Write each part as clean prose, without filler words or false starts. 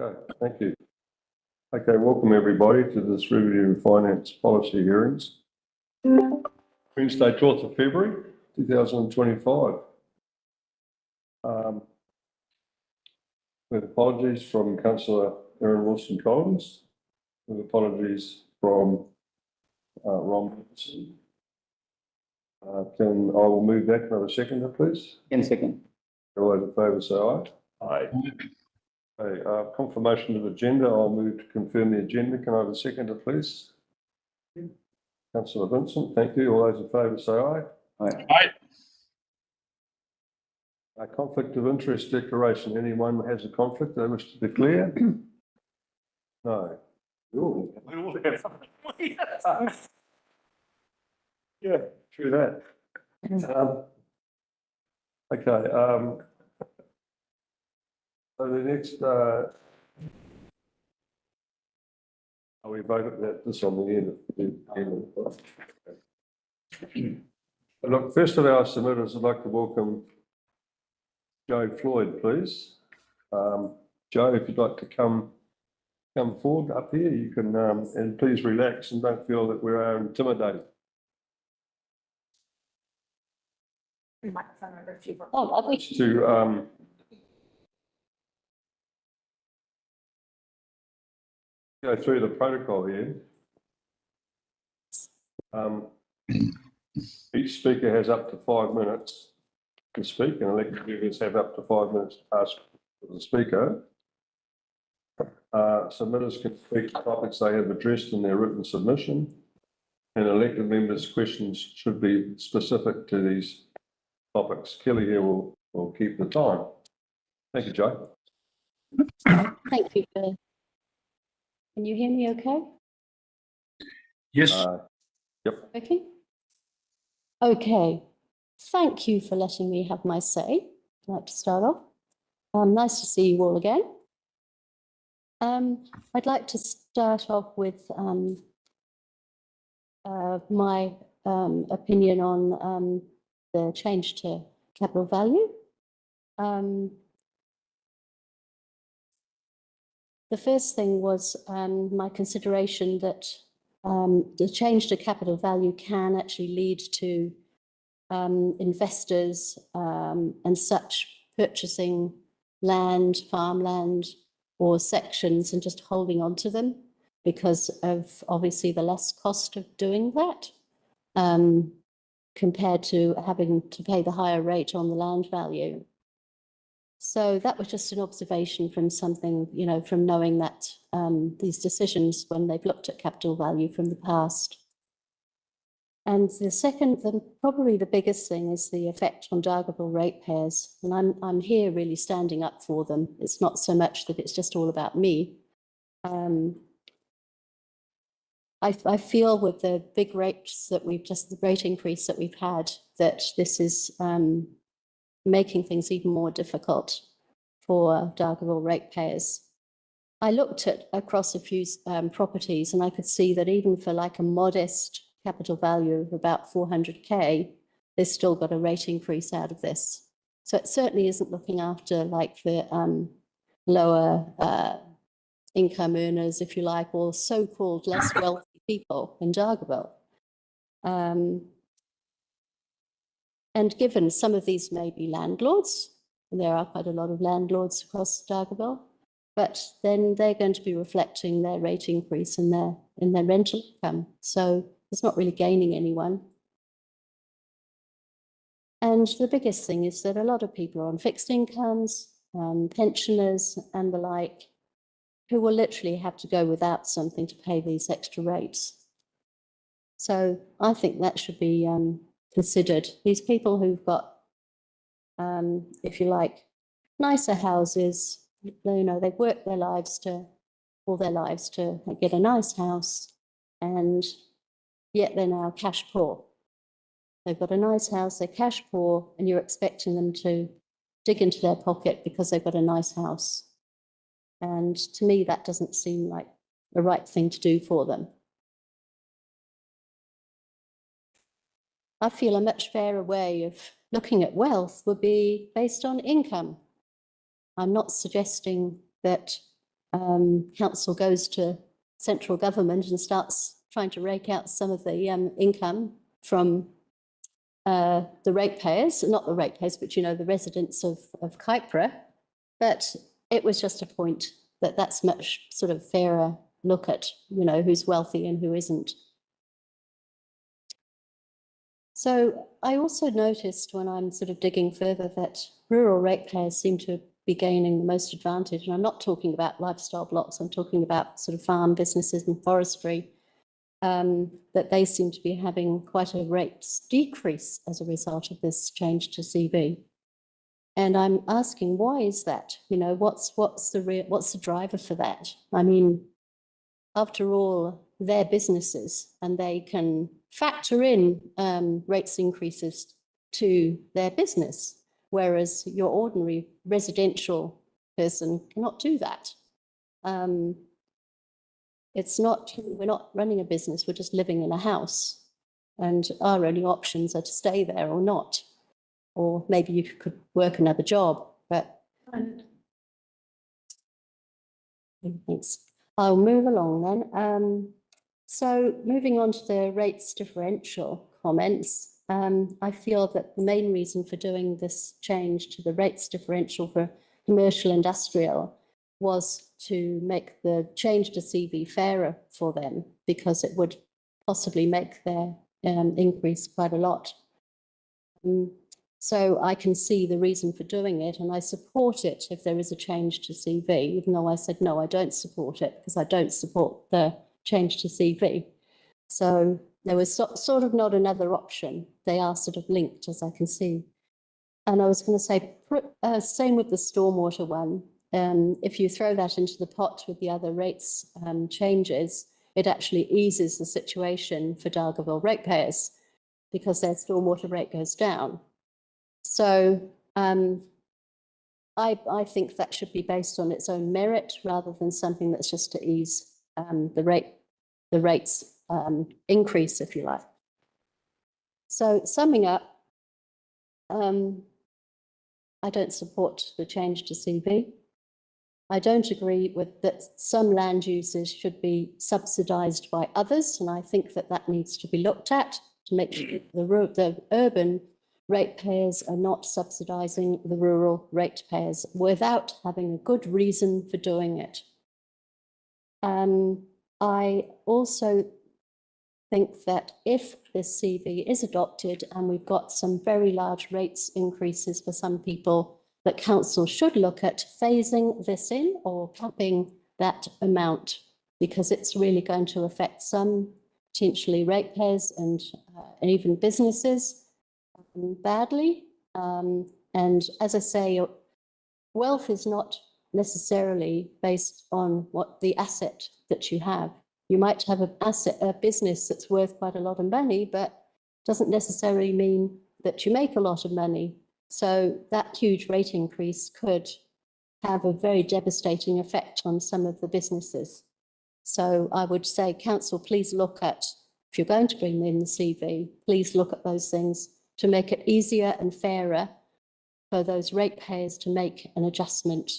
Okay, thank you. Okay, welcome everybody to this Riverview Finance Policy Hearings. Wednesday, 12th of February, 2025. With apologies from Councillor Erin Wilson-Collins, with apologies from Ron Wilson. I will move that. Can I have a seconder, please? In second. All those in favour say aye. Aye. Okay, confirmation of agenda. I'll move to confirm the agenda. Can I have a seconder, please? Councillor Vincent, thank you. All those in favour say aye. Aye. Aye. A conflict of interest declaration. Anyone has a conflict they wish to declare? No. Yeah, true that. Okay. So the next, we voted that this on the end. Look, first of our submitters, I'd like to welcome Joe Floyd, please. Joe, if you'd like to come forward up here, you can, and please relax and don't feel that we are intimidated. Microphone over if you want. Oh, lovely. To go through the protocol here. Each speaker has up to 5 minutes to speak, and elected members have up to 5 minutes to ask the speaker. Submitters can speak to topics they have addressed in their written submission, and elected members' questions should be specific to these topics. Kelly here will keep the time. Thank you, Joe. Thank you, Billy. Can you hear me okay? Yes. Yep. Okay. Okay. Thank you for letting me have my say. I'd like to start off. Nice to see you all again. I'd like to start off with my opinion on the change to capital value. The first thing was my consideration that the change to capital value can actually lead to investors and such purchasing land, farmland, or sections and just holding on to them because of obviously the less cost of doing that compared to having to pay the higher rate on the land value. So that was just an observation from something, you know, from knowing that these decisions when they've looked at capital value from the past. And the second, probably the biggest thing is the effect on Dargaville ratepayers. And I'm here really standing up for them. It's not so much that it's just all about me. I feel with the big rates that the rate increase that we've had, that this is making things even more difficult for Dargaville ratepayers. I looked across a few properties and I could see that even for like a modest capital value of about 400k, they've still got a rate increase out of this. So it certainly isn't looking after like the lower income earners, if you like, or so-called less wealthy people in Dargaville. And given some of these may be landlords, and there are quite a lot of landlords across Dargaville, but then they're going to be reflecting their rate increase in their rental income. So it's not really gaining anyone. And the biggest thing is that a lot of people are on fixed incomes, pensioners and the like, who will literally have to go without something to pay these extra rates. So I think that should be considered. These people who've got, if you like, nicer houses, you know, they've worked all their lives to get a nice house, and yet they're now cash poor. They've got a nice house, they're cash poor, and you're expecting them to dig into their pocket because they've got a nice house. And to me, that doesn't seem like the right thing to do for them. I feel a much fairer way of looking at wealth would be based on income. I'm not suggesting that council goes to central government and starts trying to rake out some of the income from the ratepayers, not the ratepayers, but, you know, the residents of Kaipara. But it was just a point that that's much sort of fairer look at, you know, who's wealthy and who isn't. So I also noticed when I'm sort of digging further that rural ratepayers seem to be gaining the most advantage. And I'm not talking about lifestyle blocks, I'm talking about sort of farm businesses and forestry, that they seem to be having quite a rates decrease as a result of this change to CV. And I'm asking, why is that? You know, what's the driver for that? I mean, after all, they're businesses and they can factor in rates increases to their business, whereas your ordinary residential person cannot do that. It's not, we're not running a business, we're just living in a house, and our only options are to stay there or not. Or maybe you could work another job, but thanks. I'll move along then. So moving on to the rates differential comments, I feel that the main reason for doing this change to the rates differential for commercial industrial was to make the change to CV fairer for them, because it would possibly make their increase quite a lot. So I can see the reason for doing it, and I support it if there is a change to CV, even though I said, no, I don't support it because I don't support the change to CV. So there was sort of not another option. They are sort of linked, as I can see. And I was going to say, same with the stormwater one. If you throw that into the pot with the other rates changes, it actually eases the situation for Dargaville ratepayers because their stormwater rate goes down. So I think that should be based on its own merit rather than something that's just to ease the rates increase, if you like. So summing up, I don't support the change to CV. I don't agree with that some land uses should be subsidised by others, and I think that that needs to be looked at to make sure the urban ratepayers are not subsidising the rural ratepayers without having a good reason for doing it. I also think that if this CV is adopted and we've got some very large rates increases for some people, that council should look at phasing this in or capping that amount, because it's really going to affect some potentially ratepayers and even businesses badly. And as I say, wealth is not necessarily based on what the asset that you have. You might have a business that's worth quite a lot of money, but doesn't necessarily mean that you make a lot of money. So that huge rate increase could have a very devastating effect on some of the businesses. So I would say, council, please look at, if you're going to bring in the CV, please look at those things to make it easier and fairer for those ratepayers to make an adjustment.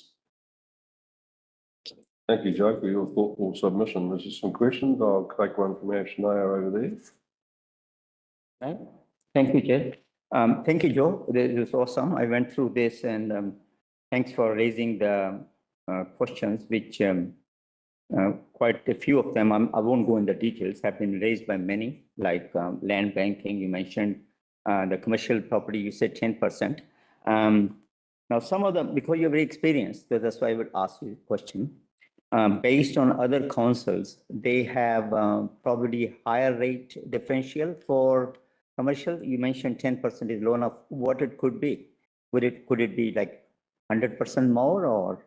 Thank you, Joe, for your thoughtful submission. There's just some questions. I'll take one from Ashnaya over there. Right. Thank you, Chair. Thank you, Joe. This is awesome. I went through this, and thanks for raising the questions, which quite a few of them, I won't go into details, have been raised by many, like land banking, you mentioned, the commercial property, you said 10%. Now, some of them, because you're very experienced, so that's why I would ask you a question. Based on other councils, they have probably higher rate differential for commercial. You mentioned 10% is low enough. What it could be? Could it be like 100% more, or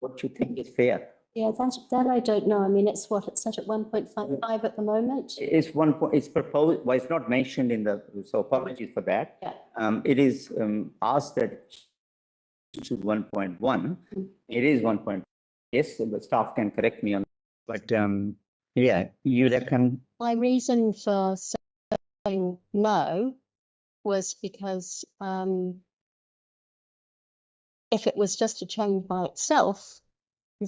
what you think is fair? Yeah, that I don't know. I mean, it's what, it's set at 1.55 at the moment. It's 1 point. It's proposed. Well, it's not mentioned in the. So apologies for that. Yeah. It is asked that to 1.1. It is 1. Yes, the staff can correct me on. But yeah, you reckon? My reason for saying no was because if it was just a change by itself,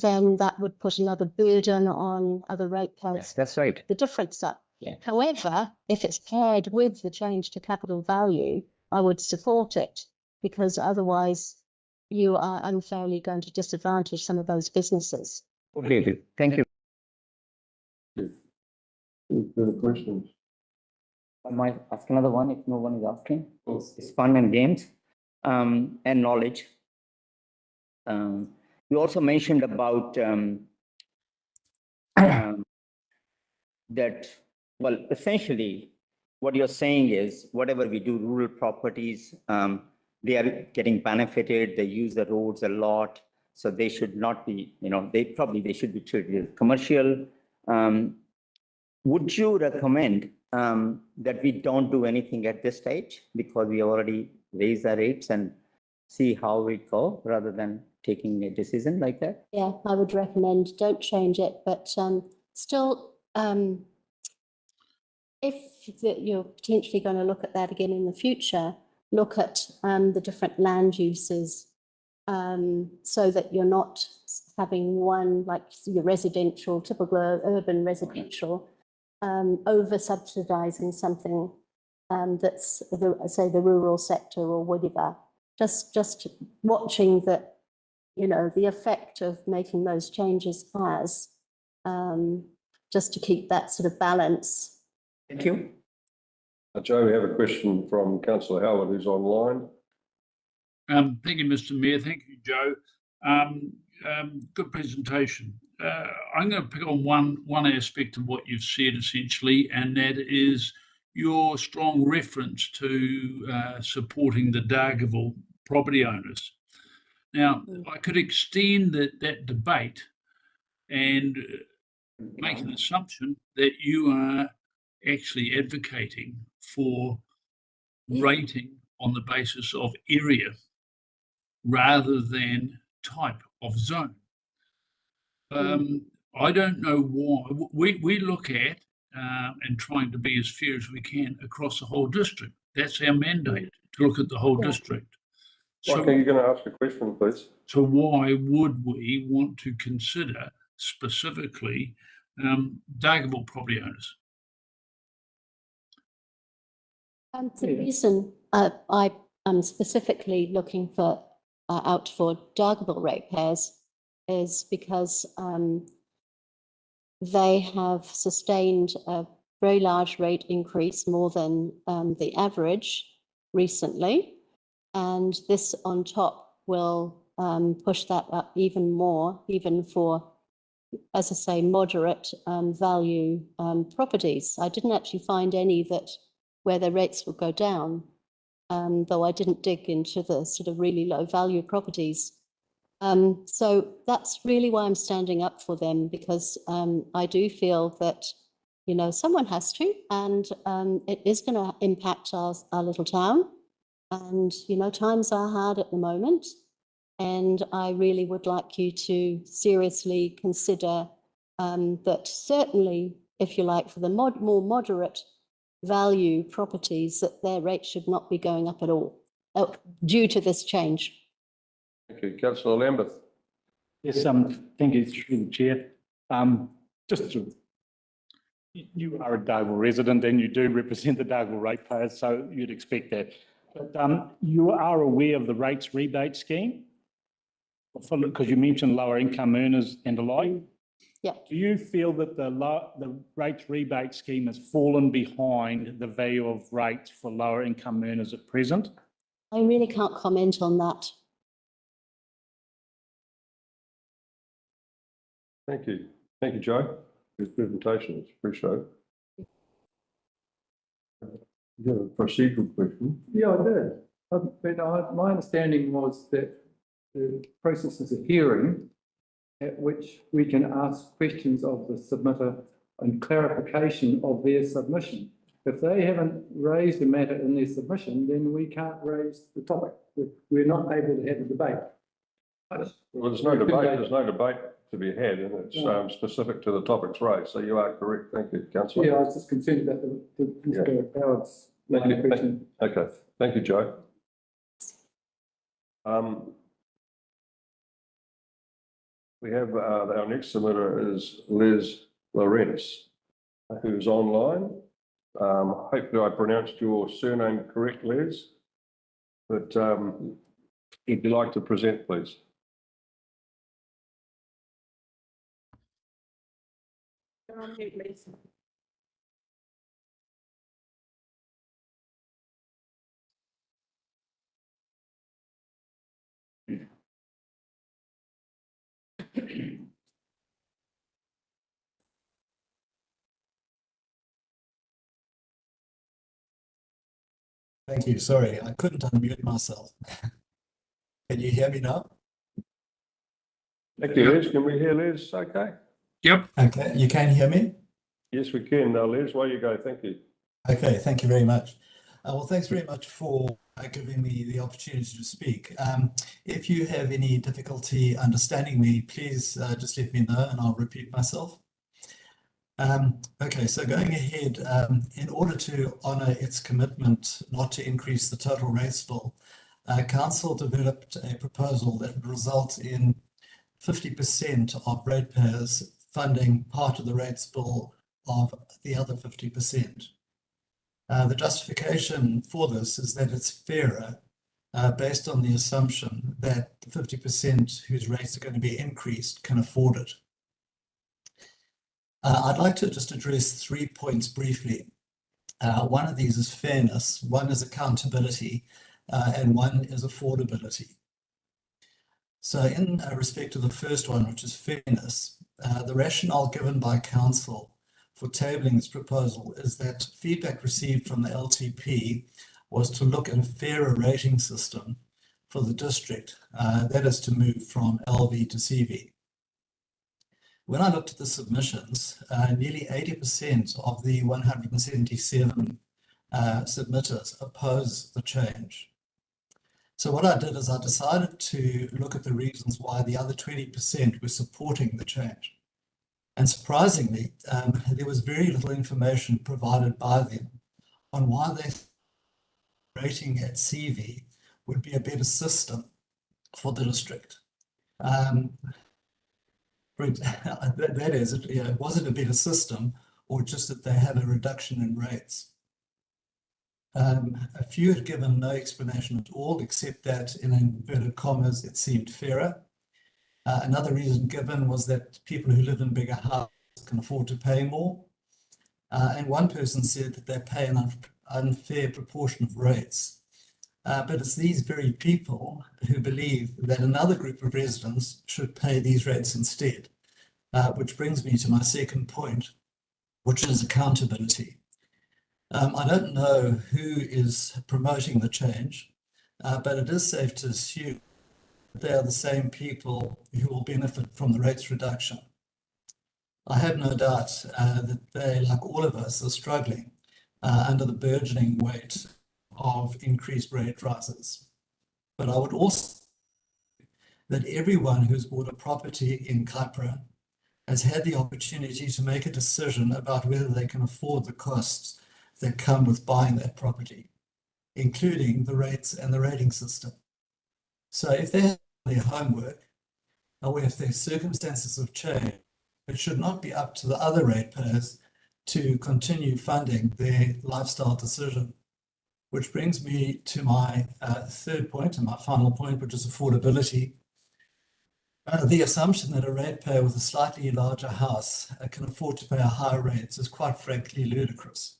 then that would put another burden on other ratepayers. That's right. The difference up. Yeah. However, if it's paired with the change to capital value, I would support it, because otherwise you are unfairly going to disadvantage some of those businesses. Totally agree. Thank you. Any further questions? I might ask another one if no one is asking. Cool. It's fun and games and knowledge. You also mentioned about that, well, essentially, what you're saying is whatever we do, rural properties, they are getting benefited, they use the roads a lot, so they should not be, they should be treated as commercial. Would you recommend that we don't do anything at this stage because we already raised the rates and see how we go rather than taking a decision like that? Yeah, I would recommend don't change it, but still, if you're potentially going to look at that again in the future, look at the different land uses so that you're not having one like your residential, typical urban residential, over subsidizing something that's say the rural sector or whatever. Just watching that, the effect of making those changes has, just to keep that sort of balance. Thank you. Joe, we have a question from Councillor Howard, who's online. Thank you, Mr. Mayor. Thank you, Joe. Good presentation. I'm going to pick on one aspect of what you've said essentially, and that is your strong reference to supporting the Dargaville property owners. Now, I could extend that debate and make an assumption that you are actually advocating for rating on the basis of area rather than type of zone. I don't know why. We look at and trying to be as fair as we can across the whole district. That's our mandate, to look at the whole district. So, Okay, you're going to ask a question, please. so why would we want to consider specifically Dargaville property owners? The reason I am specifically looking out for Dargaville ratepayers is because they have sustained a very large rate increase, more than the average recently. And this on top will push that up even more, even for, as I say, moderate value properties. I didn't actually find any where the rates would go down, though I didn't dig into the sort of really low value properties. So that's really why I'm standing up for them, because I do feel that, someone has to, and it is going to impact our little town. And, times are hard at the moment. And I really would like you to seriously consider that certainly, if you like, for the more moderate value properties, that their rates should not be going up at all due to this change. Thank you. Councillor Lambeth. Yes, thank you, through the chair. You are a Dargaville resident and you do represent the Dargaville ratepayers, so you'd expect that. But you are aware of the rates rebate scheme? Because you mentioned lower income earners and the like. Yeah. Do you feel that the rates rebate scheme has fallen behind the value of rates for lower income earners at present? I really can't comment on that. Thank you. Thank you, Joe, for your presentation. It's appreciated. You have a procedural question? Yeah, I did. But my understanding was that the process is a hearing at which we can ask questions of the submitter and clarification of their submission. If they haven't raised a matter in their submission, then we can't raise the topic. We're not able to have a debate. Well, there's no debate. There's no debate to be had, and it's specific to the topics raised. So you are correct. Thank you, Councillor. Yeah, I was just concerned about Mr. Howard's question. Okay. Thank you, Joe. we have, our next submitter is Les Lorenz, who's online. Hopefully I pronounced your surname correct, Les. But if you'd like to present, please. Thank you. Sorry, I couldn't unmute myself. Can you hear me now? Thank you, Les. Can we hear Les? Okay. Yep. Okay, you can hear me? Yes, we can. Now, Les, away you go. Thank you. Okay, thank you very much. Well, thanks very much for giving me the opportunity to speak. If you have any difficulty understanding me, please just let me know and I'll repeat myself. Okay, so going ahead, in order to honour its commitment not to increase the total rates bill, Council developed a proposal that would result in 50% of ratepayers funding part of the rates bill of the other 50%. The justification for this is that it's fairer based on the assumption that the 50% whose rates are going to be increased can afford it. I'd like to just address 3 points briefly. One of these is fairness, one is accountability, and one is affordability. So in respect to the first one, which is fairness, the rationale given by Council for tabling this proposal is that feedback received from the LTP was to look at a fairer rating system for the district, that is to move from LV to CV. When I looked at the submissions, nearly 80% of the 177 submitters oppose the change. So what I did is I decided to look at the reasons why the other 20% were supporting the change. And surprisingly, there was very little information provided by them on why their rating at CV would be a better system for the district. That is, was it a better system or just that they have a reduction in rates? A few had given no explanation at all, except that in inverted commas, it seemed fairer. Another reason given was that people who live in bigger houses can afford to pay more. And one person said that they pay an unfair proportion of rates. But it's these very people who believe that another group of residents should pay these rates instead, which brings me to my second point, which is accountability. I don't know who is promoting the change, but it is safe to assume that they are the same people who will benefit from the rates reduction. I have no doubt that they, like all of us, are struggling under the burgeoning weight of increased rate rises. But I would also say that everyone who's bought a property in Kaipara has had the opportunity to make a decision about whether they can afford the costs that come with buying that property, including the rates and the rating system. So if they have their homework, or if their circumstances have changed, it should not be up to the other ratepayers to continue funding their lifestyle decision. Which brings me to my third point and my final point, which is affordability. The assumption that a ratepayer with a slightly larger house can afford to pay a higher rate is quite frankly ludicrous.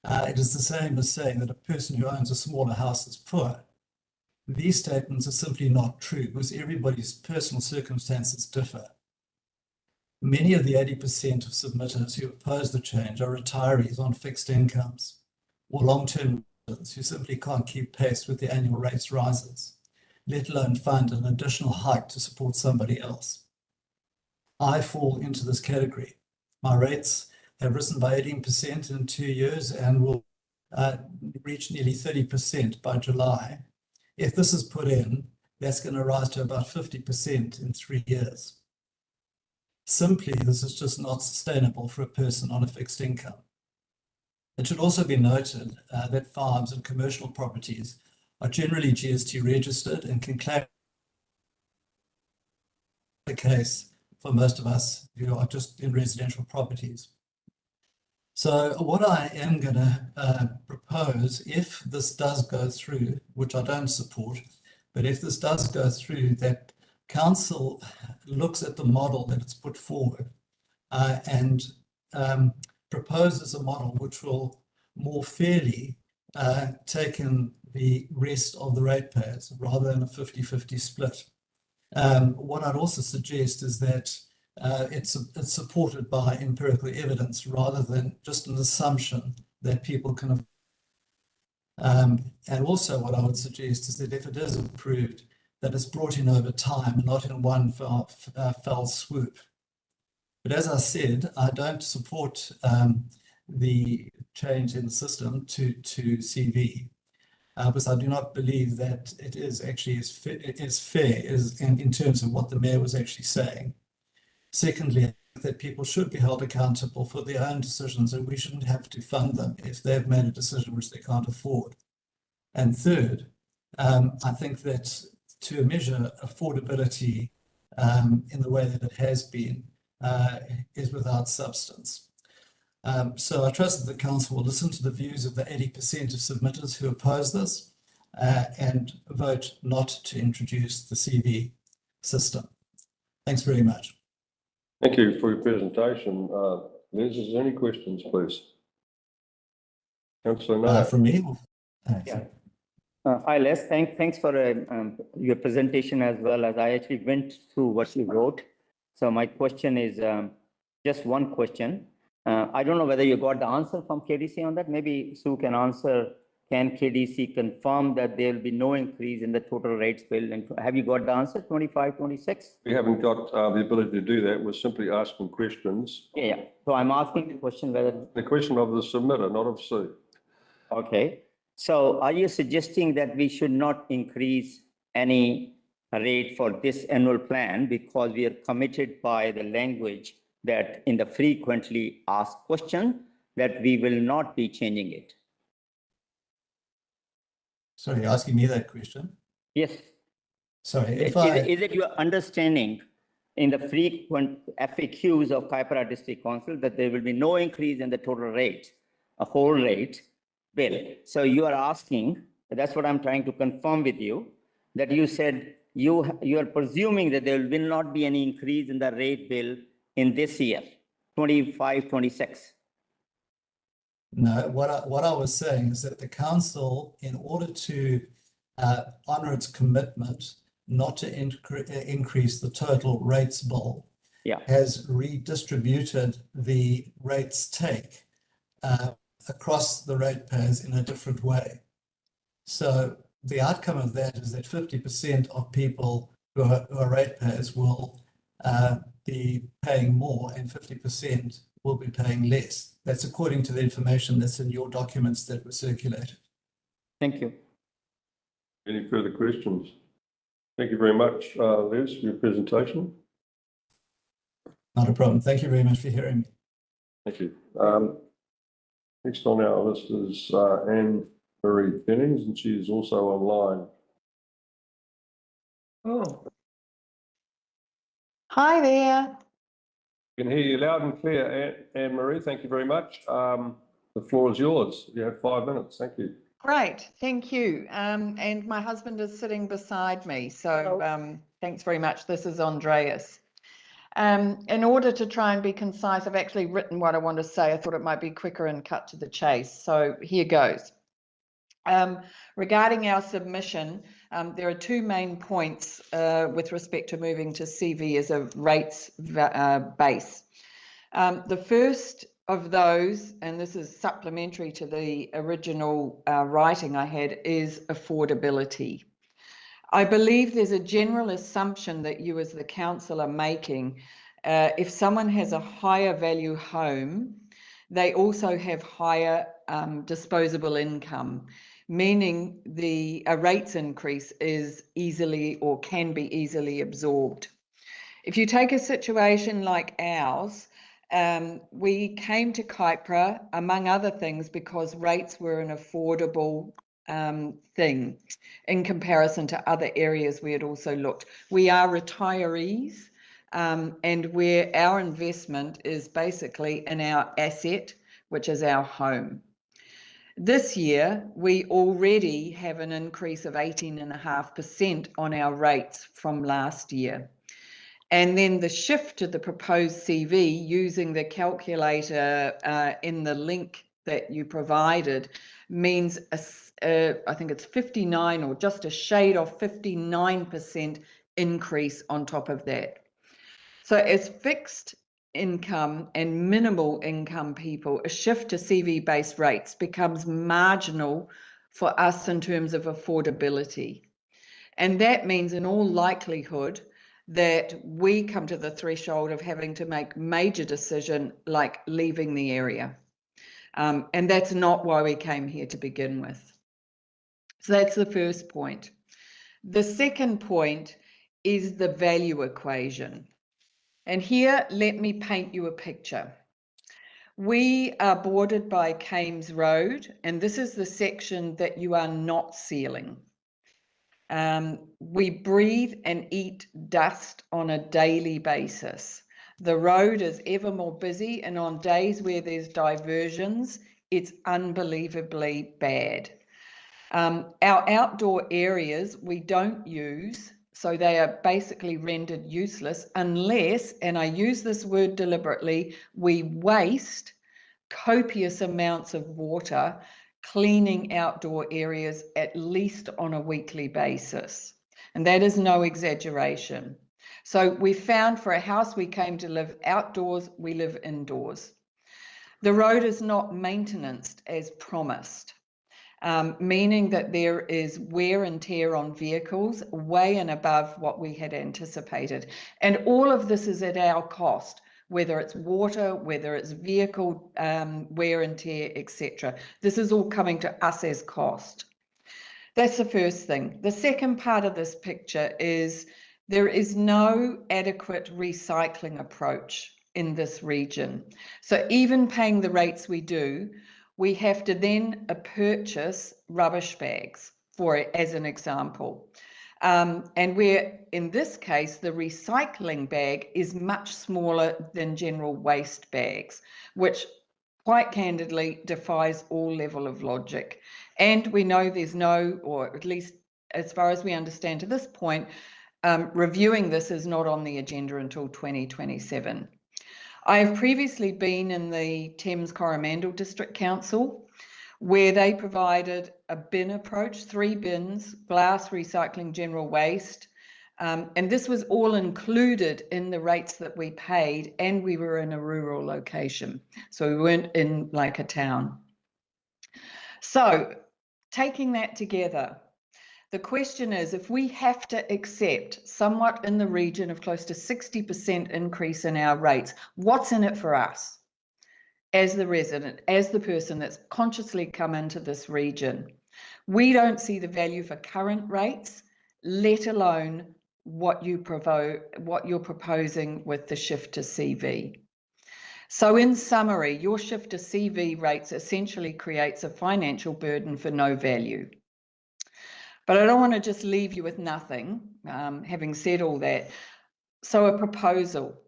It is the same as saying that a person who owns a smaller house is poor. These statements are simply not true because everybody's personal circumstances differ. Many of the 80% of submitters who oppose the change are retirees on fixed incomes or long-term residents who simply can't keep pace with the annual rates rises, let alone fund an additional hike to support somebody else. I fall into this category. My rates have risen by 18% in 2 years and will reach nearly 30% by July. If this is put in, that's going to rise to about 50% in 3 years. Simply, this is just not sustainable for a person on a fixed income. It should also be noted that farms and commercial properties are generally GST registered and can claim the case for most of us who are just in residential properties. So what I am going to propose, if this does go through, which I don't support, but if this does go through, that council looks at the model that it's put forward and proposes a model which will more fairly take in the rest of the ratepayers rather than a 50-50 split. What I'd also suggest is that it's supported by empirical evidence rather than just an assumption that people can. And also what I would suggest is that if it is approved, that it's brought in over time and not in one fell swoop. But as I said, I don't support the change in the system to CV because I do not believe that it is actually as fair as in terms of what the mayor was actually saying. Secondly, that people should be held accountable for their own decisions and we shouldn't have to fund them if they've made a decision which they can't afford. And third, I think that to measure affordability in the way that it has been is without substance. So I trust that the council will listen to the views of the 80% of submitters who oppose this and vote not to introduce the CV system. Thanks very much. Thank you for your presentation. Liz, is there any questions, please? Councillor Nair. From me? Yeah. Hi, Les. Thanks for your presentation as well as I actually went through what you wrote. So my question is just one question. I don't know whether you got the answer from KDC on that. Maybe Sue can answer. Can KDC confirm that there will be no increase in the total rates bill? And have you got the answer, 25, 26? We haven't got the ability to do that. We're simply asking questions. Yeah. So I'm asking the question whether... The question of the submitter, not of Sue. Okay. So are you suggesting that we should not increase any rate for this annual plan because we are committed by the language that in the frequently asked question that we will not be changing it? Sorry, you're asking me that question? Yes. Sorry, Is it your understanding in the frequent FAQs of Kaipara District Council that there will be no increase in the total rate, a whole rate bill? So you are asking, that's what I'm trying to confirm with you, that you said you are presuming that there will not be any increase in the rate bill in this year, 25, 26. No, what I was saying is that the council, in order to honour its commitment not to increase the total rates bill, has redistributed the rates take across the ratepayers in a different way. So the outcome of that is that 50% of people who are ratepayers will be paying more and 50% will be paying less. That's according to the information that's in your documents that were circulated. Thank you. Any further questions? Thank you very much, Liz, for your presentation. Not a problem. Thank you very much for hearing me. Thank you. Next on our list is Anne-Marie Jennings, and she is also online. Oh. Hi there. I can hear you loud and clear, Anne-Marie. Thank you very much. The floor is yours. You have 5 minutes. Thank you. Great, thank you. And my husband is sitting beside me, so thanks very much. This is Andreas. In order to try and be concise, I've actually written what I want to say. I thought it might be quicker and cut to the chase. So here goes. Regarding our submission, there are two main points with respect to moving to CV as a rates base. The first of those, and this is supplementary to the original writing I had, is affordability. I believe there's a general assumption that you as the council are making. If someone has a higher value home, they also have higher disposable income, meaning a rates increase is easily or can be easily absorbed. If you take a situation like ours, we came to Kaipara, among other things, because rates were an affordable thing in comparison to other areas we had also looked. We are retirees, and where our investment is basically in our asset, which is our home. This year, we already have an increase of 18.5% on our rates from last year. And then the shift to the proposed CV using the calculator in the link that you provided means, I think it's 59 or just a shade of 59% increase on top of that. So as fixed income and minimal income people, a shift to CV-based rates becomes marginal for us in terms of affordability. And that means in all likelihood that we come to the threshold of having to make major decision like leaving the area. And that's not why we came here to begin with. So that's the first point. The second point is the value equation. And here, let me paint you a picture. We are bordered by Kames Road, and this is the section that you are not sealing. We breathe and eat dust on a daily basis. The road is ever more busy, and on days where there's diversions, it's unbelievably bad. Our outdoor areas we don't use, so they are basically rendered useless unless, and I use this word deliberately, we waste copious amounts of water cleaning outdoor areas at least on a weekly basis. And that is no exaggeration. So we found for a house we came to live outdoors, we live indoors. The road is not maintenanced as promised. Meaning that there is wear and tear on vehicles way and above what we had anticipated. And all of this is at our cost, whether it's water, whether it's vehicle wear and tear, etc. This is all coming to us as cost. That's the first thing. The second part of this picture is there is no adequate recycling approach in this region. So even paying the rates we do, we have to then purchase rubbish bags for it, as an example. And where, in this case, the recycling bag is much smaller than general waste bags, which quite candidly defies all level of logic. And we know there's no, or at least as far as we understand to this point, reviewing this is not on the agenda until 2027. I have previously been in the Thames Coromandel District Council, where they provided a bin approach, 3 bins, glass, recycling, general waste. And this was all included in the rates that we paid, and we were in a rural location. So we weren't in like a town. So taking that together, the question is, if we have to accept somewhat in the region of close to 60% increase in our rates, what's in it for us as the resident, as the person that's consciously come into this region? We don't see the value for current rates, let alone what you're proposing with the shift to CV. So in summary, your shift to CV rates essentially creates a financial burden for no value. But I don't want to just leave you with nothing, having said all that. So a proposal,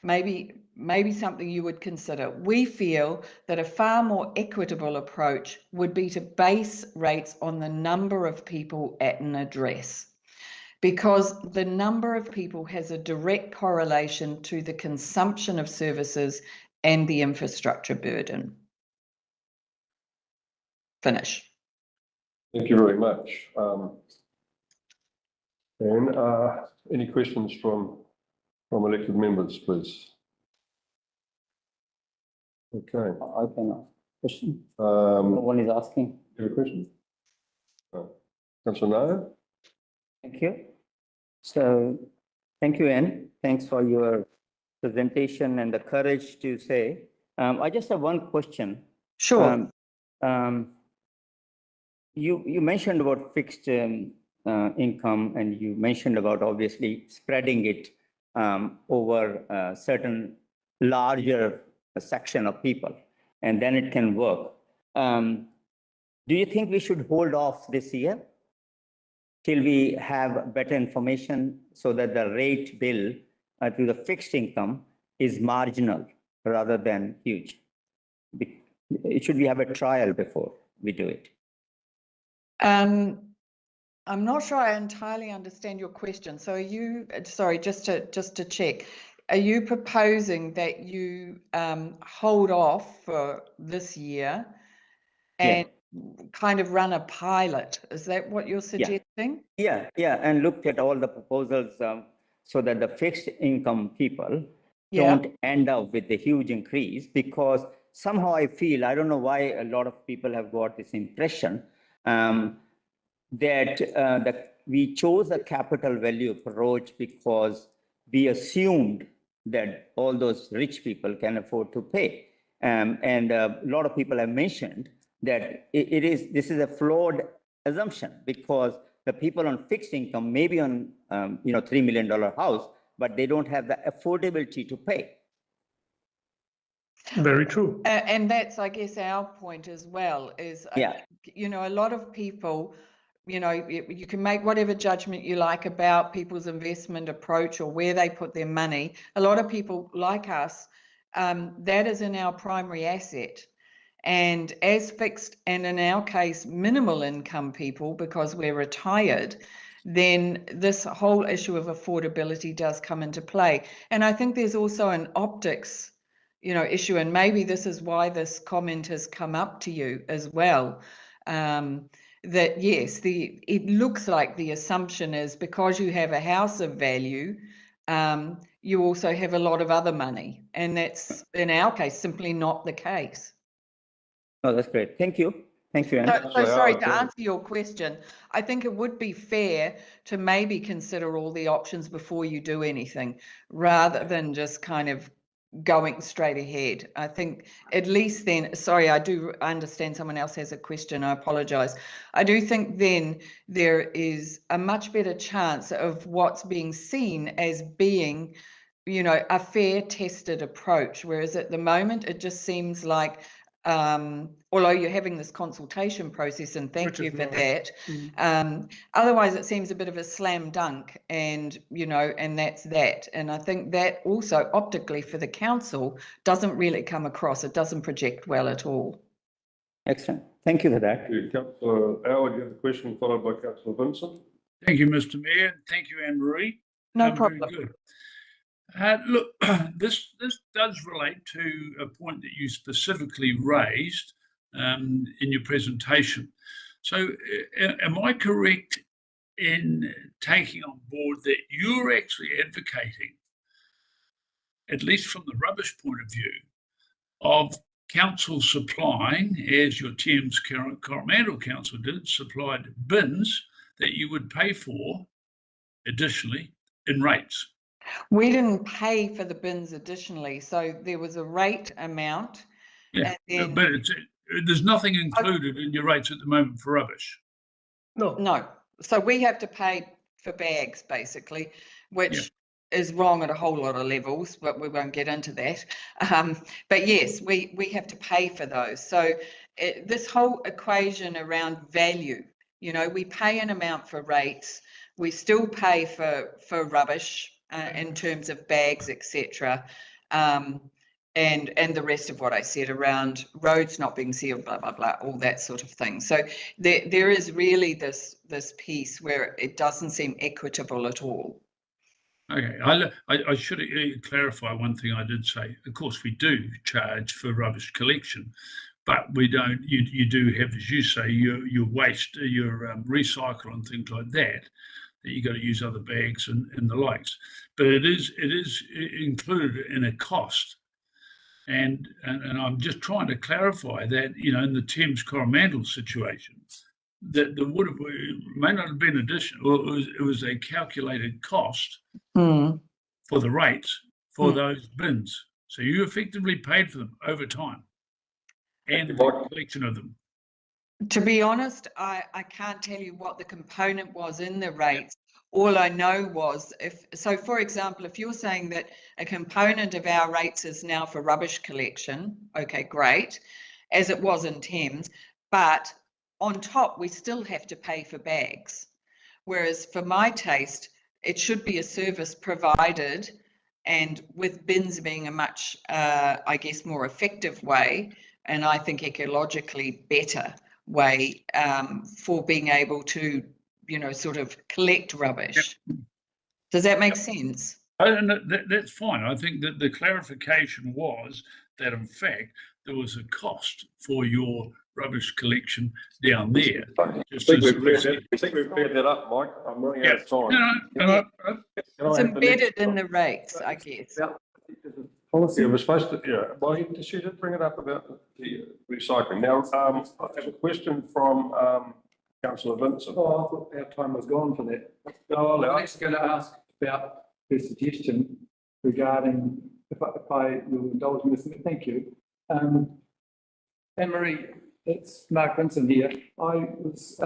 maybe something you would consider. We feel that a far more equitable approach would be to base rates on the number of people at an address, because the number of people has a direct correlation to the consumption of services and the infrastructure burden. Finish. Thank you very much. And any questions from elected members, please? Okay. I can ask a question. No one is asking. You have a question? Councillor Nair? Thank you. So thank you, Anne. Thanks for your presentation and the courage to say. I just have one question. Sure. You mentioned about fixed income, and you mentioned about obviously spreading it over a certain larger section of people, and then it can work. Do you think we should hold off this year till we have better information so that the rate bill to the fixed income is marginal rather than huge. Should we have a trial before we do it? I'm not sure I entirely understand your question. So are you, sorry, just to check, are you proposing that you hold off for this year and kind of run a pilot? Is that what you're suggesting? Yeah, and looked at all the proposals so that the fixed income people don't end up with the huge increase, because somehow I feel, I don't know why a lot of people have got this impression that we chose a capital value approach because we assumed that all those rich people can afford to pay. And a lot of people have mentioned that this is a flawed assumption, because the people on fixed income may be on $3 million house, but they don't have the affordability to pay. Very true. And that's, I guess, our point as well, is, a lot of people, you can make whatever judgment you like about people's investment approach or where they put their money. A lot of people like us, that is in our primary asset. And as fixed, and in our case, minimal income people, because we're retired, then this whole issue of affordability does come into play. And I think there's also an optics, issue, and maybe this is why this comment has come up to you as well. That yes, it looks like the assumption is because you have a house of value, you also have a lot of other money, and that's in our case simply not the case. Oh, that's great. Thank you. Thank you, Anne. So sorry, to answer your question, I think it would be fair to maybe consider all the options before you do anything, rather than just kind of going straight ahead. I think at least then, sorry, I understand someone else has a question. I apologize. I do think then there is a much better chance of what's being seen as being, a fair tested approach. Whereas at the moment, it just seems like, although you're having this consultation process, and thank you for that. Otherwise, it seems a bit of a slam dunk, and and that's that. And I think that also optically for the council doesn't really come across. It doesn't project well at all. Excellent. Thank you for that. Councillor Howard, you have a question, followed by Councillor Vincent. Thank you, Mr. Mayor. Thank you, Anne-Marie. No problem. Very good. Look, this does relate to a point that you specifically raised in your presentation. So am I correct in taking on board that you're actually advocating, at least from the rubbish point of view, of council supplying, as your Thames Coromandel Council did, supplied bins that you would pay for additionally in rates? We didn't pay for the bins additionally, so there was a rate amount. Yeah, but there's nothing included in your rates at the moment for rubbish. No. So we have to pay for bags, basically, which is wrong at a whole lot of levels, but we won't get into that. But yes, we have to pay for those. So this whole equation around value, we pay an amount for rates, we still pay for rubbish, in terms of bags, etc., and the rest of what I said around roads not being sealed, blah blah blah, all that sort of thing. So there is really this piece where it doesn't seem equitable at all. Okay, I should clarify one thing I did say. Of course, we do charge for rubbish collection, but we don't. You do have, as you say, your waste, your recycle and things like that. That you got to use other bags and the likes, but it is included in a cost, and I'm just trying to clarify that in the Thames Coromandel situation, that there may not have been additional, or it was a calculated cost for the rates for those bins. So you effectively paid for them over time, and the collection of them. To be honest, I can't tell you what the component was in the rates. All I know was, for example, if you're saying that a component of our rates is now for rubbish collection, okay, great, as it was in Thames, but on top, we still have to pay for bags. Whereas for my taste, it should be a service provided And with bins being a much, I guess, more effective way, and I think ecologically better way for being able to, sort of collect rubbish. Does that make sense? And that's fine. I think that the clarification was that in fact there was a cost for your rubbish collection down there. I Just think as we've Liz cleared that up, Mike. I'm running out of time. No, Can I It's have the next- embedded in the rates, I guess. Policy, we're supposed to, yeah, well, she did bring it up about the recycling. Now, I have a question from, councillor Vincent. Oh, I thought our time was gone for that. Oh, I'm actually going to ask about her suggestion regarding, if I will indulge me, thank you. Anne-Marie, it's Mark Vincent here. I was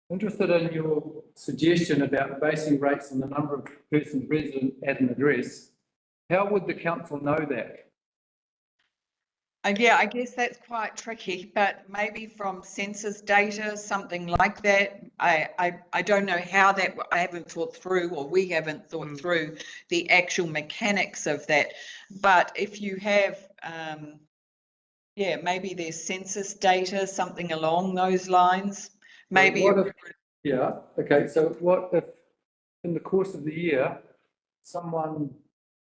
interested in your suggestion about basing rates on the number of persons resident at an address. How would the council know that? Yeah, I guess that's quite tricky, but maybe from census data, something like that. I don't know how that, I haven't thought through, or we haven't thought through the actual mechanics of that. But if you have, yeah, maybe there's census data, something along those lines. Maybe. Yeah, okay, so what if in the course of the year, someone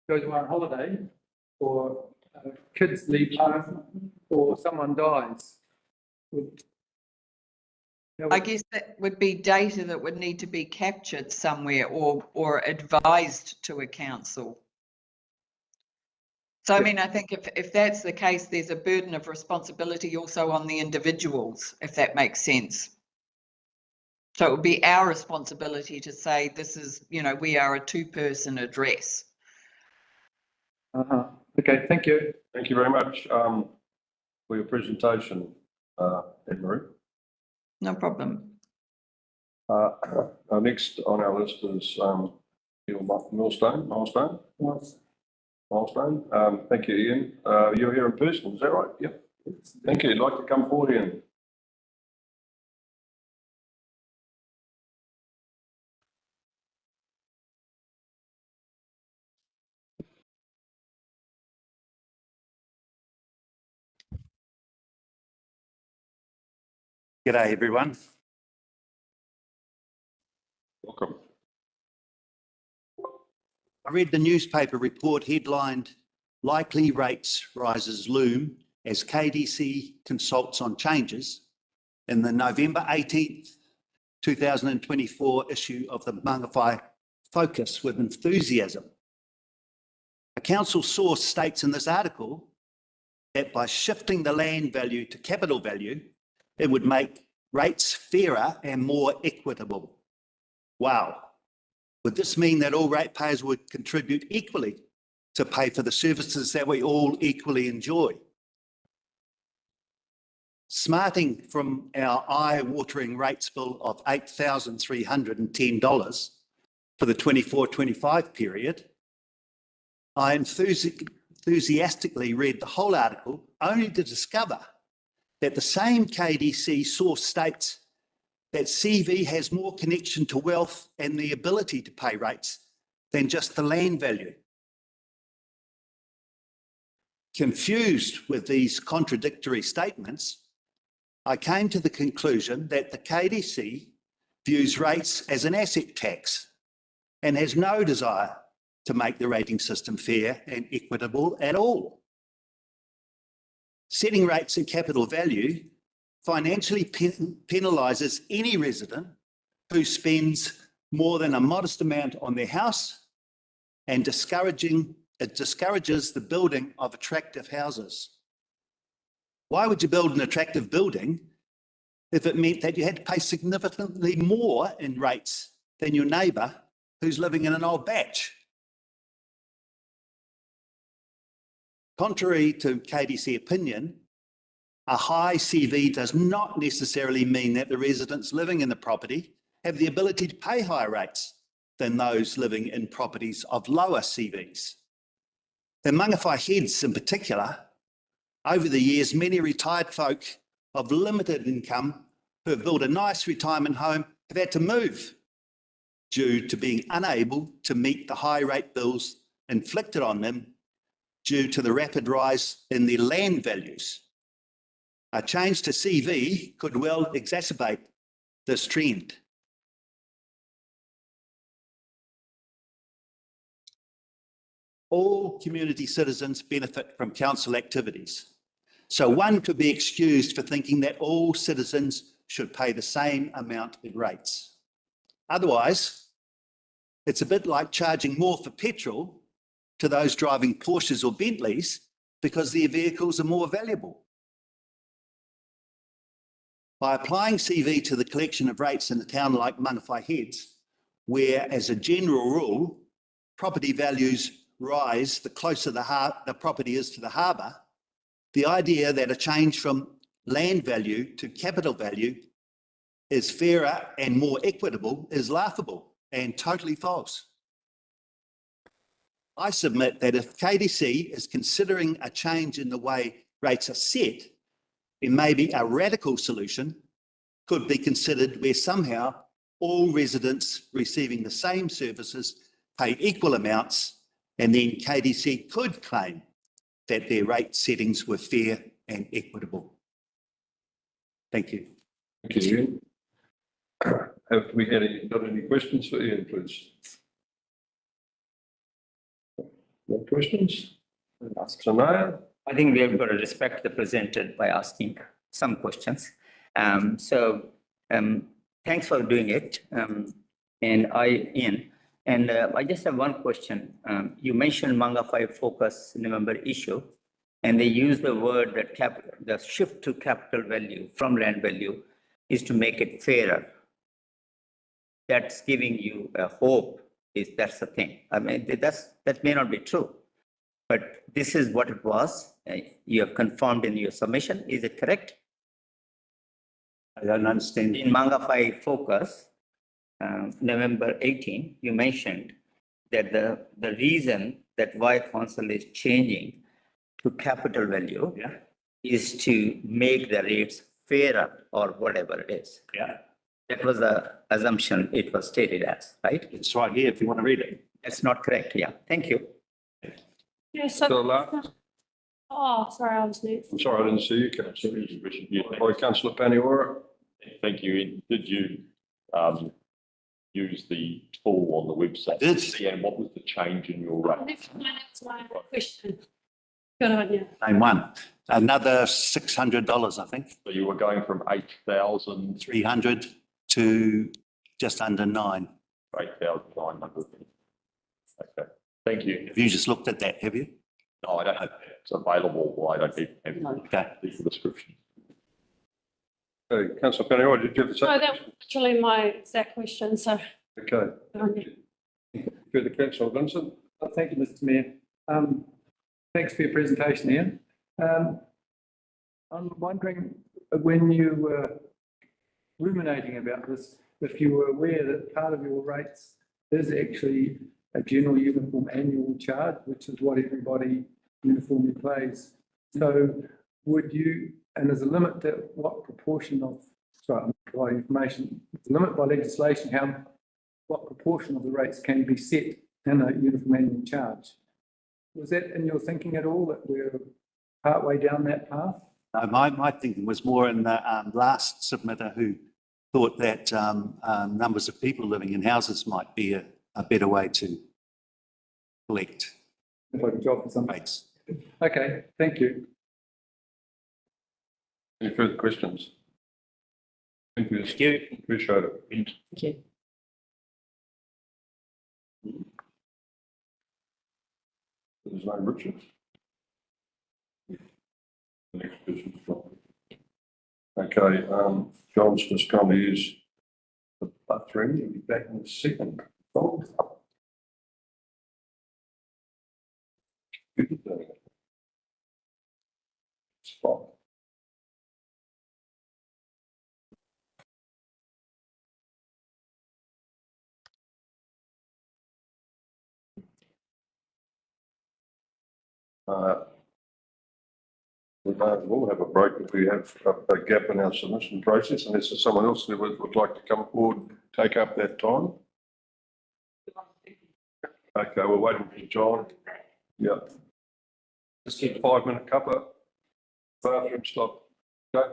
goes away on holiday, or kids leave home, or someone dies? I guess that would be data that would need to be captured somewhere or advised to a council. So, I mean, I think if that's the case, there's a burden of responsibility also on the individuals, if that makes sense. So it would be our responsibility to say, this is, we are a two-person address. Okay, thank you. Thank you very much for your presentation, Anne-Marie. No problem. Our next on our list is Milestone. Thank you, Ian. You're here in person, is that right? Yep. Thank you. You'd like to come forward, Ian? G'day, everyone. Welcome. I read the newspaper report headlined, "Likely Rates Rises Loom as KDC Consults on Changes," in the November 18th, 2024 issue of the Mangawhai Focus with enthusiasm. A council source states in this article that by shifting the land value to capital value, it would make rates fairer and more equitable. Wow. Would this mean that all ratepayers would contribute equally to pay for the services that we all equally enjoy? Smarting from our eye-watering rates bill of $8,310 for the 24-25 period, I enthusiastically read the whole article only to discover that the same KDC source states that CV has more connection to wealth and the ability to pay rates than just the land value. Confused with these contradictory statements, I came to the conclusion that the KDC views rates as an asset tax and has no desire to make the rating system fair and equitable at all. Setting rates at capital value financially penalises any resident who spends more than a modest amount on their house and it discourages the building of attractive houses. Why would you build an attractive building if it meant that you had to pay significantly more in rates than your neighbour who's living in an old batch? Contrary to KDC opinion, a high CV does not necessarily mean that the residents living in the property have the ability to pay higher rates than those living in properties of lower CVs. In Mangawhai Heads in particular, over the years, many retired folk of limited income who have built a nice retirement home have had to move due to being unable to meet the high rate bills inflicted on them due to the rapid rise in their land values. A change to CV could well exacerbate this trend. All community citizens benefit from council activities. So one could be excused for thinking that all citizens should pay the same amount in rates. Otherwise, it's a bit like charging more for petrol to those driving Porsches or Bentleys because their vehicles are more valuable. By applying CV to the collection of rates in a town like Manawhai Heads, where as a general rule, property values rise the closer the property is to the harbour, the idea that a change from land value to capital value is fairer and more equitable is laughable and totally false. I submit that if KDC is considering a change in the way rates are set, then maybe a radical solution could be considered where somehow all residents receiving the same services pay equal amounts, and then KDC could claim that their rate settings were fair and equitable. Thank you. Thank you, Ian. Have we got any questions for Ian, please? No questions? Sanaya? I think we have got to respect the presenter by asking some questions. Thanks for doing it. Ian, I just have one question. You mentioned Manawhai Focus November issue, and they use the word that the shift to capital value from land value is to make it fairer. That's giving you a hope. That's the thing. I mean, that may not be true, but this is what it was. You have confirmed in your submission. Is it correct? I don't understand. In Manawhai Focus, November 18, you mentioned that the reason that why council is changing to capital value is to make the rates fairer or whatever it is. Yeah. That was the assumption it was stated as, right? It's right here if you want to read it. That's not correct. Yeah. Thank you. Yeah, sorry, I was next. I'm sorry, I didn't see you, Councillor. Sorry, Councillor Paniora. Thank you. Did you use the tool on the website? I did. And what was the change in your rate? That's my question. Good idea. Name one. Another $600, I think. So you were going from 8,000 to 300 to just under 9. 8,900. Okay. Thank you. Have you just looked at that, have you? No, I don't have that. It's available. I don't even have Okay. the description. Okay, Councillor Paniora, did you have the same? No, that was actually my exact question, so. Okay. Further, Councillor Vincent? Thank you, Mr. Mayor. Thanks for your presentation, Ian. I'm wondering, when you were ruminating about this, if you were aware that part of your rates is actually a general uniform annual charge, which is what everybody uniformly pays. So would you, and there's a limit to what proportion of, sorry, I'm providing information, there's a limit by legislation, what proportion of the rates can be set in a uniform annual charge. Was that in your thinking at all, that we're partway down that path? No, my thinking was more in the last submitter who thought that numbers of people living in houses might be a better way to collect Like a job for some rates. Okay, thank you. Any further questions? Thank you. Thank you. Appreciate it. Thank you. There's no Richard. The next person. Okay, John's just going to use the bathroom. He'll be back in a second. Spot. We might as well have a break if we have a gap in our submission process, unless there's someone else who would like to come forward and take up that time. Okay, we're waiting for John. Yeah. Just keep 5-minute cover. Bathroom stop. Go.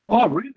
Oh, really?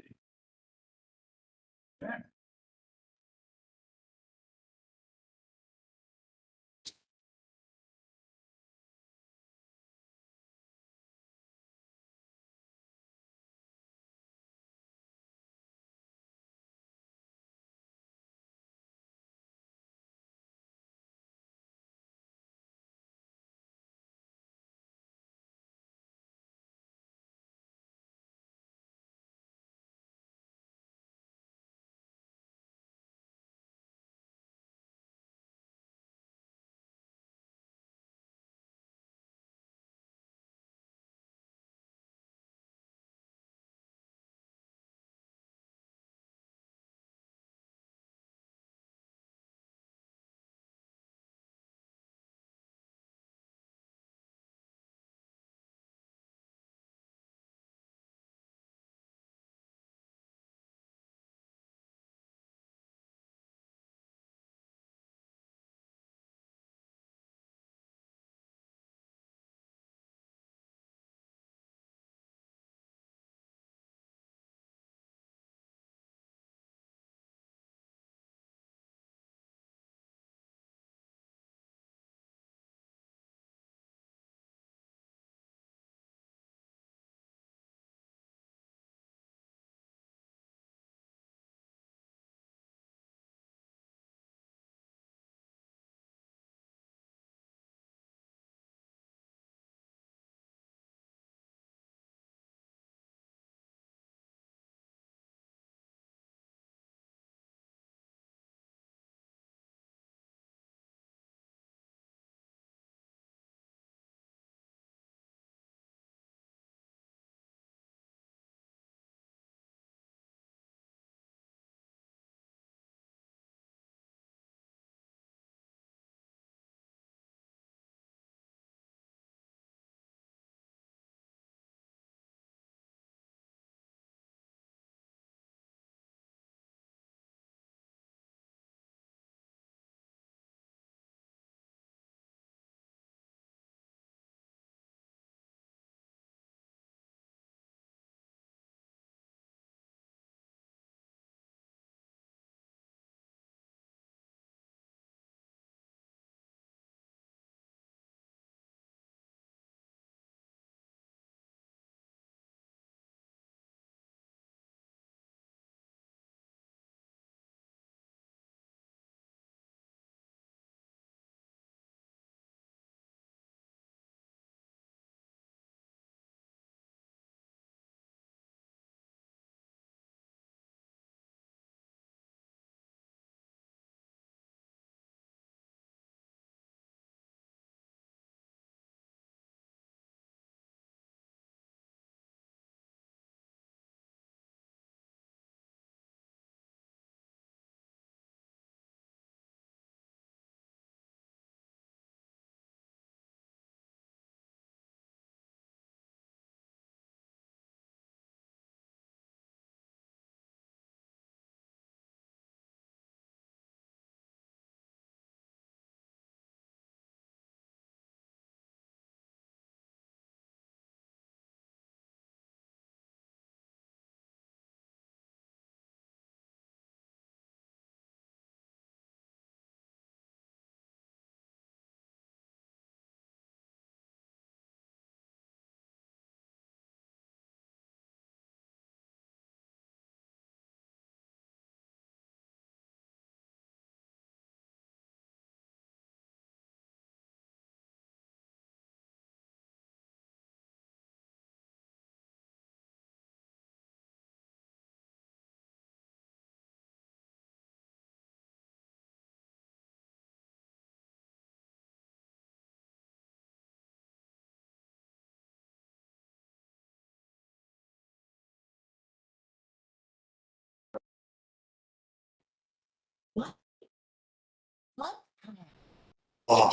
Oh,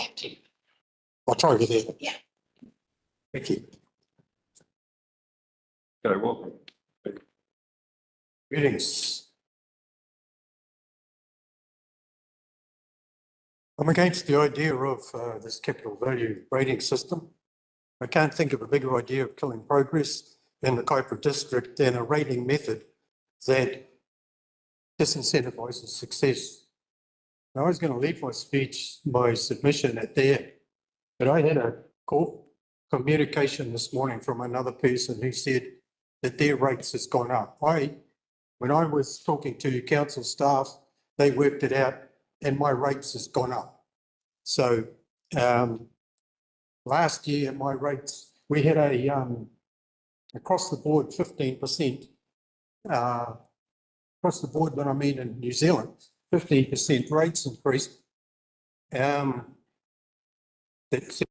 I'll try with it. Yeah. Thank you. Okay, welcome. Greetings. I'm against the idea of this capital value rating system. I can't think of a bigger idea of killing progress in the Kaipara district than a rating method that disincentivises success. Now, I was going to leave my submission at there, but I had a call communication this morning from another person who said that their rates has gone up. When I was talking to council staff, they worked it out and my rates has gone up. So last year, my rates, we had a across the board 15%, across the board, when I mean in New Zealand, 15% rates increase. That's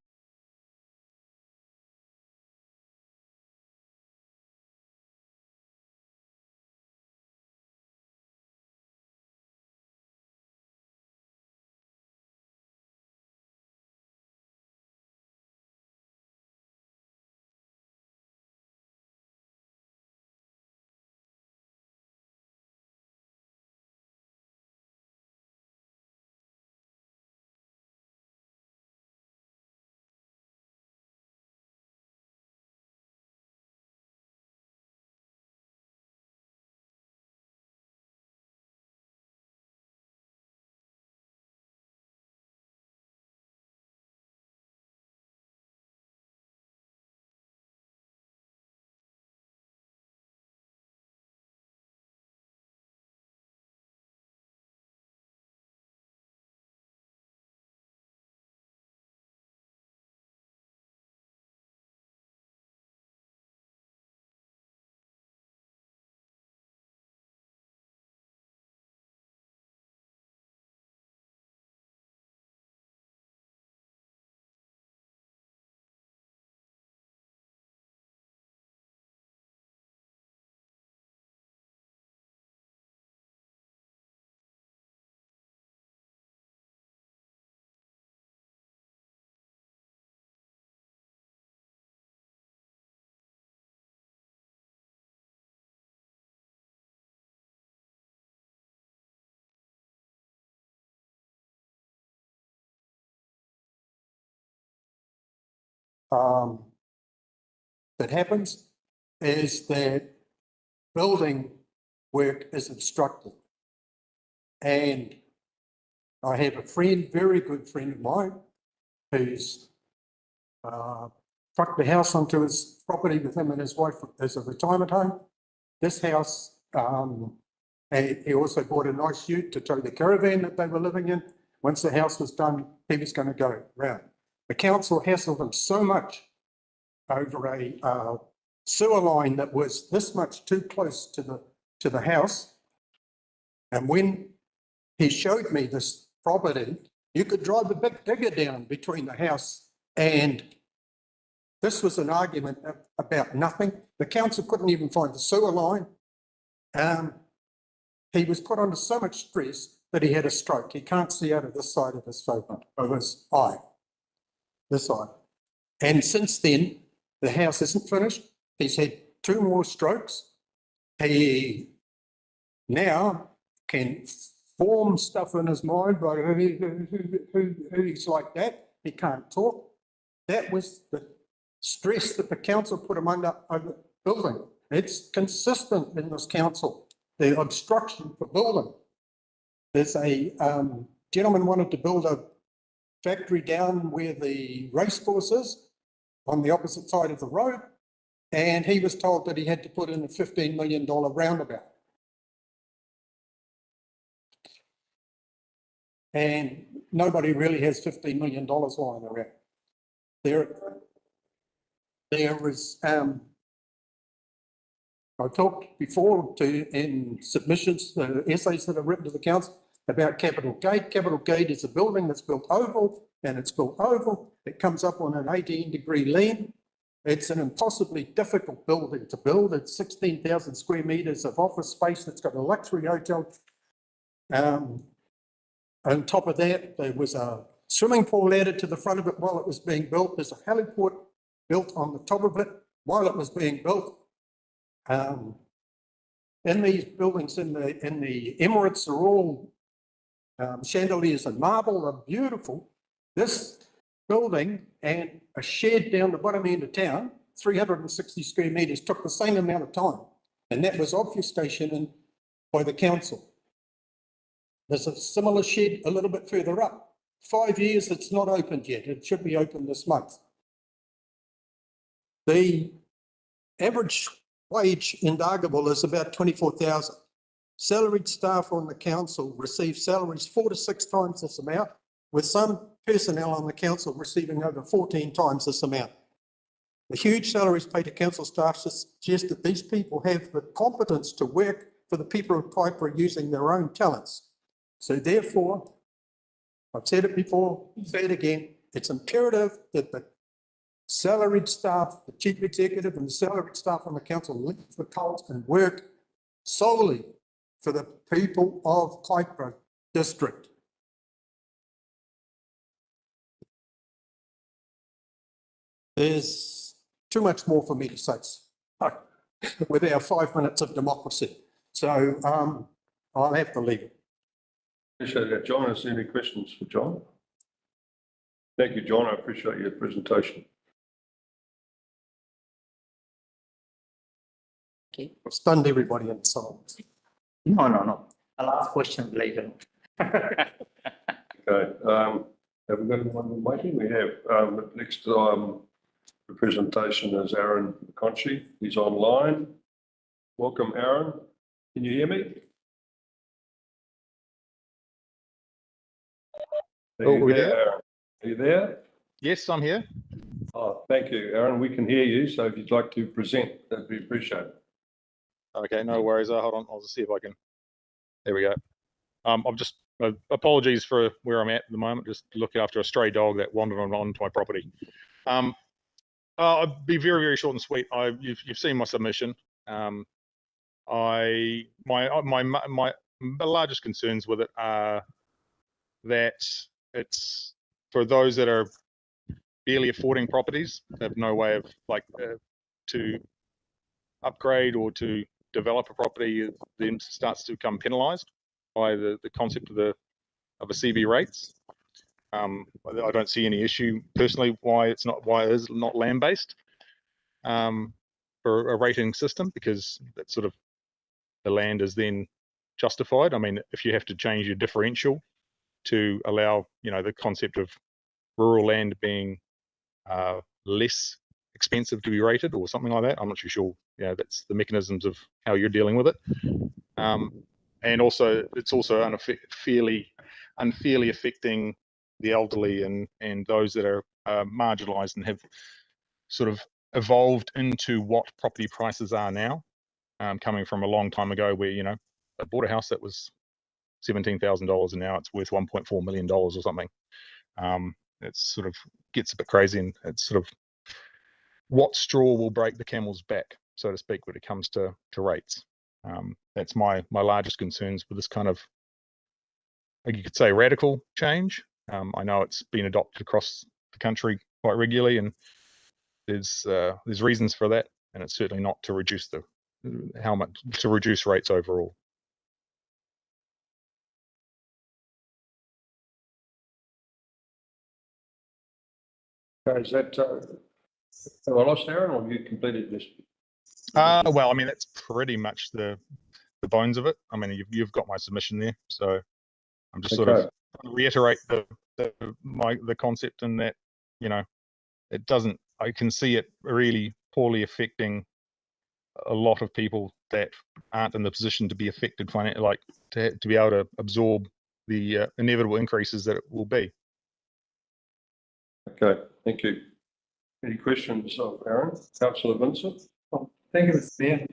that happens is that building work is obstructed. And I have a friend, very good friend of mine, who's trucked the house onto his property with him and his wife as a retirement home. This house, and he also bought a nice ute to tow the caravan that they were living in. Once the house was done, he was going to go round. The council hassled him so much over a sewer line that was this much too close to the house. And when he showed me this property, you could drive a big digger down between the house and this was an argument about nothing. The council couldn't even find the sewer line. He was put under so much stress that he had a stroke. He can't see out of this side of his eye, this eye. And since then, the house isn't finished. He's had 2 more strokes. He now can form stuff in his mind, but who's like that? He can't talk. That was the stress that the council put him under building. It's consistent in this council, the obstruction for building. There's a gentleman wanted to build a factory down where the racecourse is, on the opposite side of the road, and he was told that he had to put in a $15 million roundabout. And nobody really has $15 million lying around. There was, I talked before in submissions, the essays that are written to the council about Capitol Gate. Capitol Gate is a building that's built oval, and it's built oval. It comes up on an 18-degree lean. It's an impossibly difficult building to build. It's 16,000 square metres of office space. It's got a luxury hotel. On top of that, there was a Swimming pool added to the front of it while it was being built. There's a heliport built on the top of it while it was being built. In these buildings in the Emirates are all chandeliers and marble, are beautiful. This building and a shed down the bottom end of town, 360 square metres, took the same amount of time, and that was obfuscation by the council. There's a similar shed a little bit further up. 5 years, it's not opened yet. It should be open this month. The average wage in Dargaville is about 24,000. Salaried staff on the council receive salaries 4 to 6 times this amount, with some personnel on the council receiving over 14 times this amount. The huge salaries paid to council staff suggest that these people have the competence to work for the people of Kaipara using their own talents. So therefore, I've said it before, say it again, it's imperative that the salaried staff, the chief executive and the salaried staff on the council leave the cult and work solely for the people of Kaipara district. There's too much more for me to say with our 5 minutes of democracy. So I'll have to leave it. Appreciate that. John, is there any questions for John? Thank you, John. I appreciate your presentation. Okay. I've stunned everybody in silence. No. I'll ask questions later. Okay. Have we got anyone waiting? We have. Next presentation is Aaron McConchie. He's online. Welcome, Aaron. Can you hear me? Oh, we're there? Aaron? Are you there? Yes, I'm here. Oh, thank you, Aaron. We can hear you. So if you'd like to present, that'd be appreciated. Okay, no worries. Hold on. I'll just see if I can. There we go. I'm just apologies for where I'm at the moment. Just looking after a stray dog that wandered onto my property. I'll be very, very short and sweet. You've seen my submission. My largest concerns with it are that it's for those that are barely affording properties, have no way of to upgrade or to develop a property, then starts to become penalised by the concept of a CV rates. I don't see any issue personally why it is not land based for a rating system, because that sort of the land is then justified. I mean, if you have to change your differential to allow the concept of rural land being less expensive to be rated or something like that, I'm not too sure. That's the mechanisms of how you're dealing with it. And also, it's also unfairly affecting the elderly and those that are marginalised and have sort of evolved into what property prices are now, coming from a long time ago where, I bought a house that was $17,000 and now it's worth $1.4 million or something. It sort of gets a bit crazy, and it's sort of what straw will break the camel's back, so to speak, when it comes to rates. That's my largest concerns with this kind of, you could say, radical change. I know it's been adopted across the country quite regularly, and there's reasons for that, and it's certainly not to reduce reduce rates overall. Is that have I lost Aaron, or have you completed this? Well, I mean, that's pretty much the bones of it. I mean, you've got my submission there, so I'm just sort of trying to reiterate the concept, in that it doesn't. I can see it really poorly affecting a lot of people that aren't in the position to be affected financially, to be able to absorb the inevitable increases that it will be. Okay, thank you. Any questions of Aaron? Councillor Vincent? Thank you, Mr. Mayor.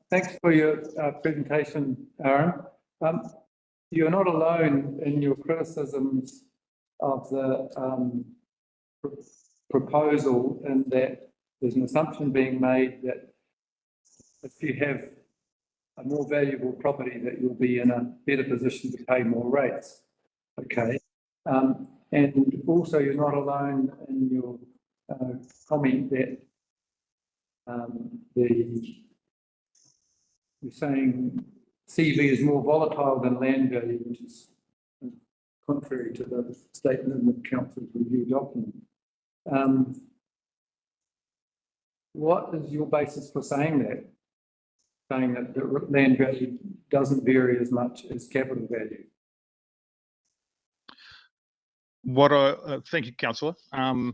Thanks for your presentation, Aaron. You're not alone in your criticisms of the proposal, in that there's an assumption being made that if you have a more valuable property, that you'll be in a better position to pay more rates. Okay. And also, you're not alone in your comment that you're saying CV is more volatile than land value, which is contrary to the statement in the council's review document. What is your basis for saying that? Saying that the land value doesn't vary as much as capital value? Thank you, Councillor. The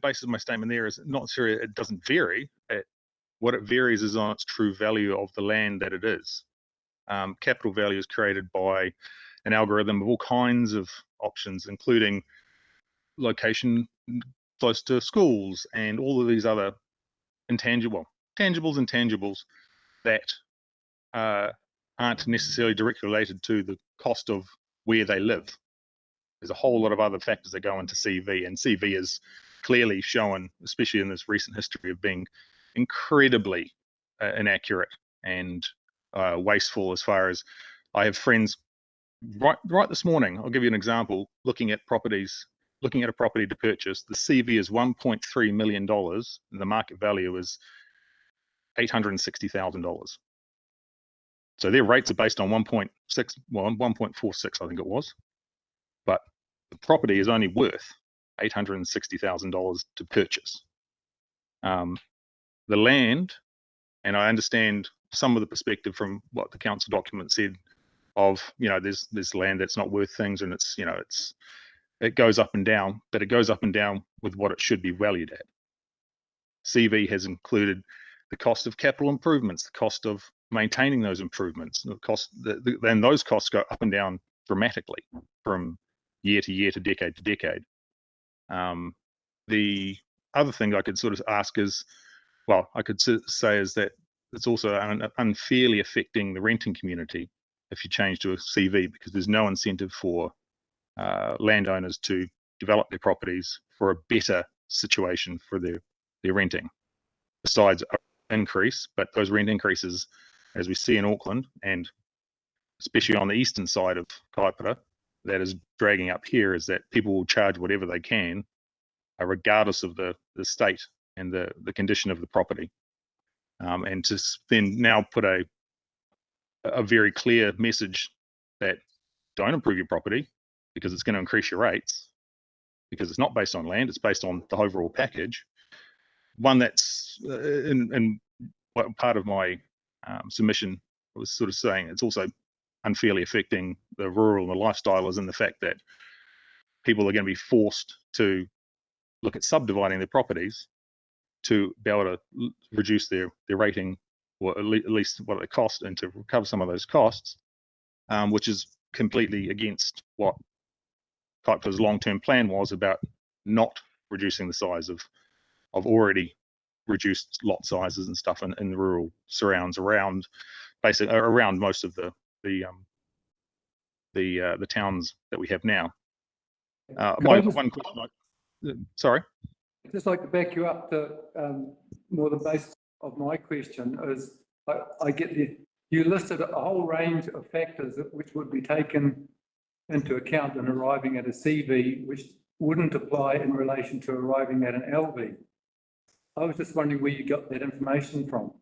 basis of my statement there is not necessarily it doesn't vary. What it varies is on its true value of the land that it is. Capital value is created by an algorithm of all kinds of options, including location close to schools and all of these other tangibles and tangibles that aren't necessarily directly related to the cost of where they live. There's a whole lot of other factors that go into CV, and CV is clearly shown, especially in this recent history, of being incredibly inaccurate and wasteful. As far as I have friends right this morning, I'll give you an example, looking at a property to purchase. The CV is $1.3 million, and the market value is $860,000. So their rates are based on 1.46, I think it was. But the property is only worth $860,000 to purchase. The land, and I understand some of the perspective from what the council document said of, there's land that's not worth things, and it goes up and down, but it goes up and down with what it should be valued at. CV has included the cost of capital improvements, the cost of maintaining those improvements, then those costs go up and down dramatically from year to year to decade to decade. The other thing I could sort of ask is, I could say is that it's also unfairly affecting the renting community if you change to a CV, because there's no incentive for landowners to develop their properties for a better situation for their renting, besides an increase. But those rent increases, as we see in Auckland, and especially on the eastern side of Kaipara, that is dragging up here, is that people will charge whatever they can, regardless of the state and the condition of the property. And to then now put a very clear message that don't improve your property because it's going to increase your rates, because it's not based on land, it's based on the overall package. One that's in part of my submission was sort of saying it's also unfairly affecting the rural and the lifestylers, in the fact that people are going to be forced to look at subdividing their properties to be able to reduce their rating, or at least what they cost, and to recover some of those costs, which is completely against what Kaipara's long-term plan was about not reducing the size of already reduced lot sizes and stuff in the rural surrounds around, basically around most of the towns that we have now. One question, sorry. I'd just like to back you up to more the basis of my question is, I get you listed a whole range of factors which would be taken into account in arriving at a CV, which wouldn't apply in relation to arriving at an LV. I was just wondering where you got that information from.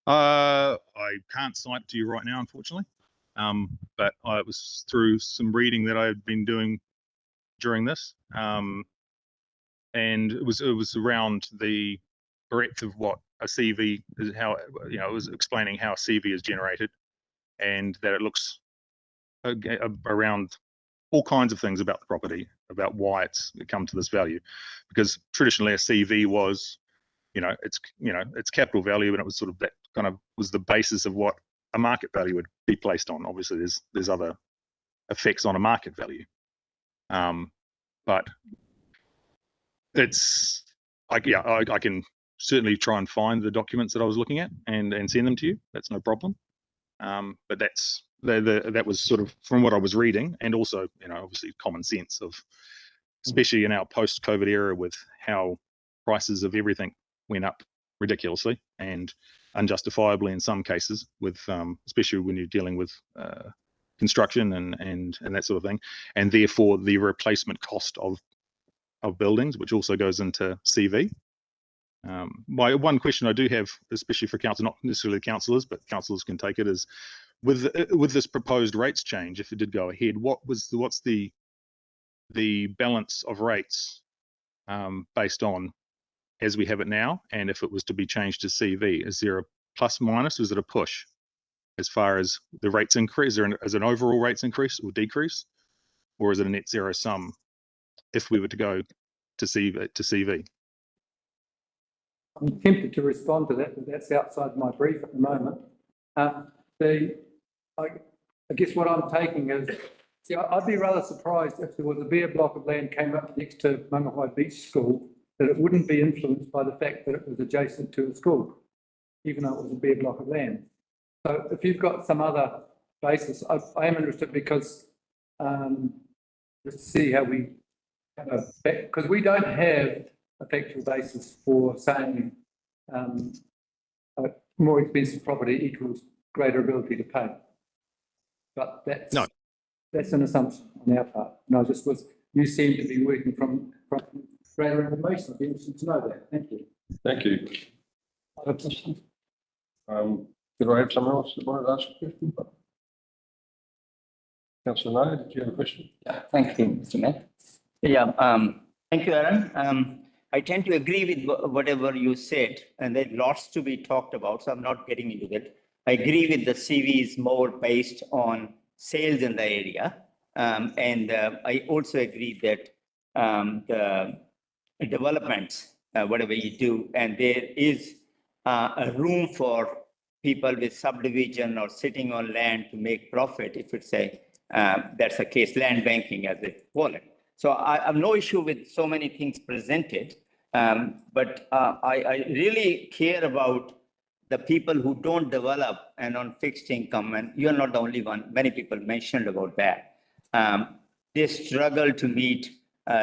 I can't cite it to you right now, unfortunately, but it was through some reading that I had been doing during this, and it was around the breadth of what a CV is, how it was explaining how a CV is generated, and that it looks around all kinds of things about the property, about why it's come to this value, because traditionally a CV was, it's capital value, and it was sort of that kind of was the basis of what a market value would be placed on. Obviously, there's other effects on a market value, but it's I can certainly try and find the documents that I was looking at and send them to you. That's no problem. But that was sort of from what I was reading, and also obviously common sense of, especially in our post-COVID era, with how prices of everything went up ridiculously and unjustifiably in some cases, with especially when you're dealing with construction and that sort of thing, and therefore the replacement cost of buildings, which also goes into CV. My one question I do have, especially for council, not necessarily councillors, but councillors can take it, is with this proposed rates change, if it did go ahead, what's the balance of rates based on as we have it now, and if it was to be changed to CV, is there a plus minus? Is it a push as far as the rates increase? Is an overall rates increase or decrease, or is it a net zero sum if we were to go to CV? I'm tempted to respond to that, but that's outside my brief at the moment. I guess what I'm taking is, see, I'd be rather surprised if there was a bare block of land came up next to Mangawhai Beach School, that it wouldn't be influenced by the fact that it was adjacent to a school, even though it was a bare block of land. So if you've got some other basis, I am interested because just to see how we have a, because we don't have a factual basis for saying more expensive property equals greater ability to pay. But that's an assumption on our part. No, you seem to be working from greater information. I'd be interested to know that. Thank you. Thank you. Other questions? Did I have someone else that wanted to ask a question? Councillor Nye, did you have a question? Yeah, thank you, Mr. Mayor. Yeah, thank you, Aaron. I tend to agree with whatever you said, and there's lots to be talked about, so I'm not getting into that. I agree with the CV is more based on sales in the area, and I also agree that the developments, whatever you do, and there is a room for people with subdivision or sitting on land to make profit, if it's that's a case, land banking as they call it. So I have no issue with so many things presented, but I really care about the people who don't develop and on fixed income, and you're not the only one, many people mentioned about that. They struggle to meet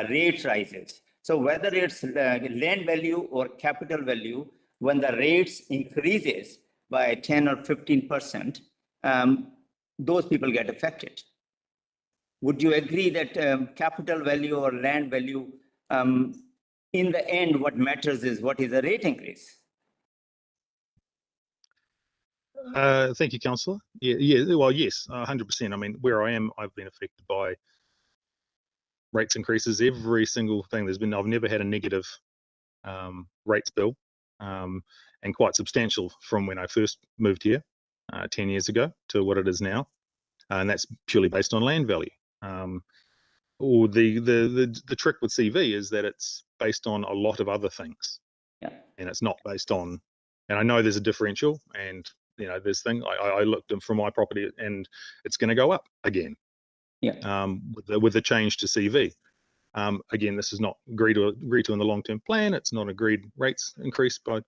rate rises. So whether it's land value or capital value, when the rates increases by 10 or 15%, those people get affected. Would you agree that capital value or land value, in the end, what matters is what is the rate increase? Thank you, Councillor. Well, yes, 100%. I mean, where I am, I've been affected by rates increases, every single thing. I've never had a negative rates bill, and quite substantial from when I first moved here 10 years ago to what it is now, and that's purely based on land value. Or the trick with CV is that it's based on a lot of other things, and it's not based on. And I know there's a differential, and there's thing. I looked from my property, and it's going to go up again. With the change to CV. Again, this is not agreed to in the long-term plan. It's not agreed rates increase by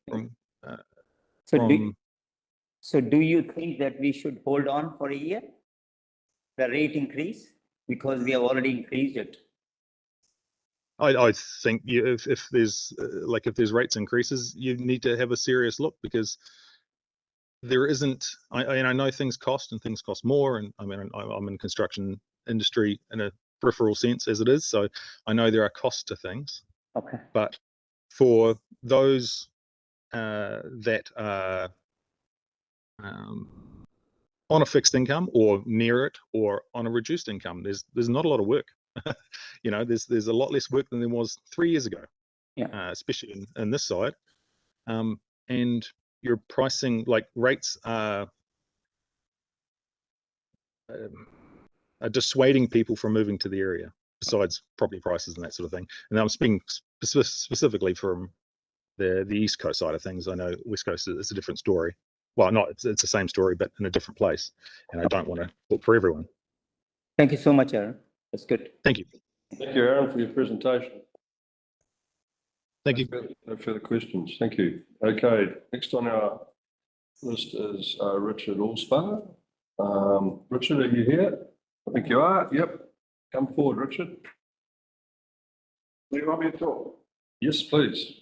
So do you think that we should hold on for a year, the rate increase, because we have already increased it? I think if there's rates increases, you need to have a serious look, because there isn't. I know things cost and things cost more, and I mean I'm in construction industry in a peripheral sense as it is, so I know there are costs to things. Okay. But for those that are on a fixed income or near it, or on a reduced income, there's not a lot of work. There's a lot less work than there was 3 years ago. Especially in this side, and your pricing, like rates are dissuading people from moving to the area, besides property prices and that sort of thing. And I'm speaking specifically from the East Coast side of things. I know West Coast is a different story. Well, it's the same story, but in a different place. And I don't want to talk for everyone. Thank you so much, Aaron. That's good. Thank you. Thank you, Aaron, for your presentation. Thank you. No further questions. Thank you. Okay, next on our list is Richard Allspar. Richard, are you here? I think you are. Yep. Come forward, Richard. Do you want me to talk? Yes, please.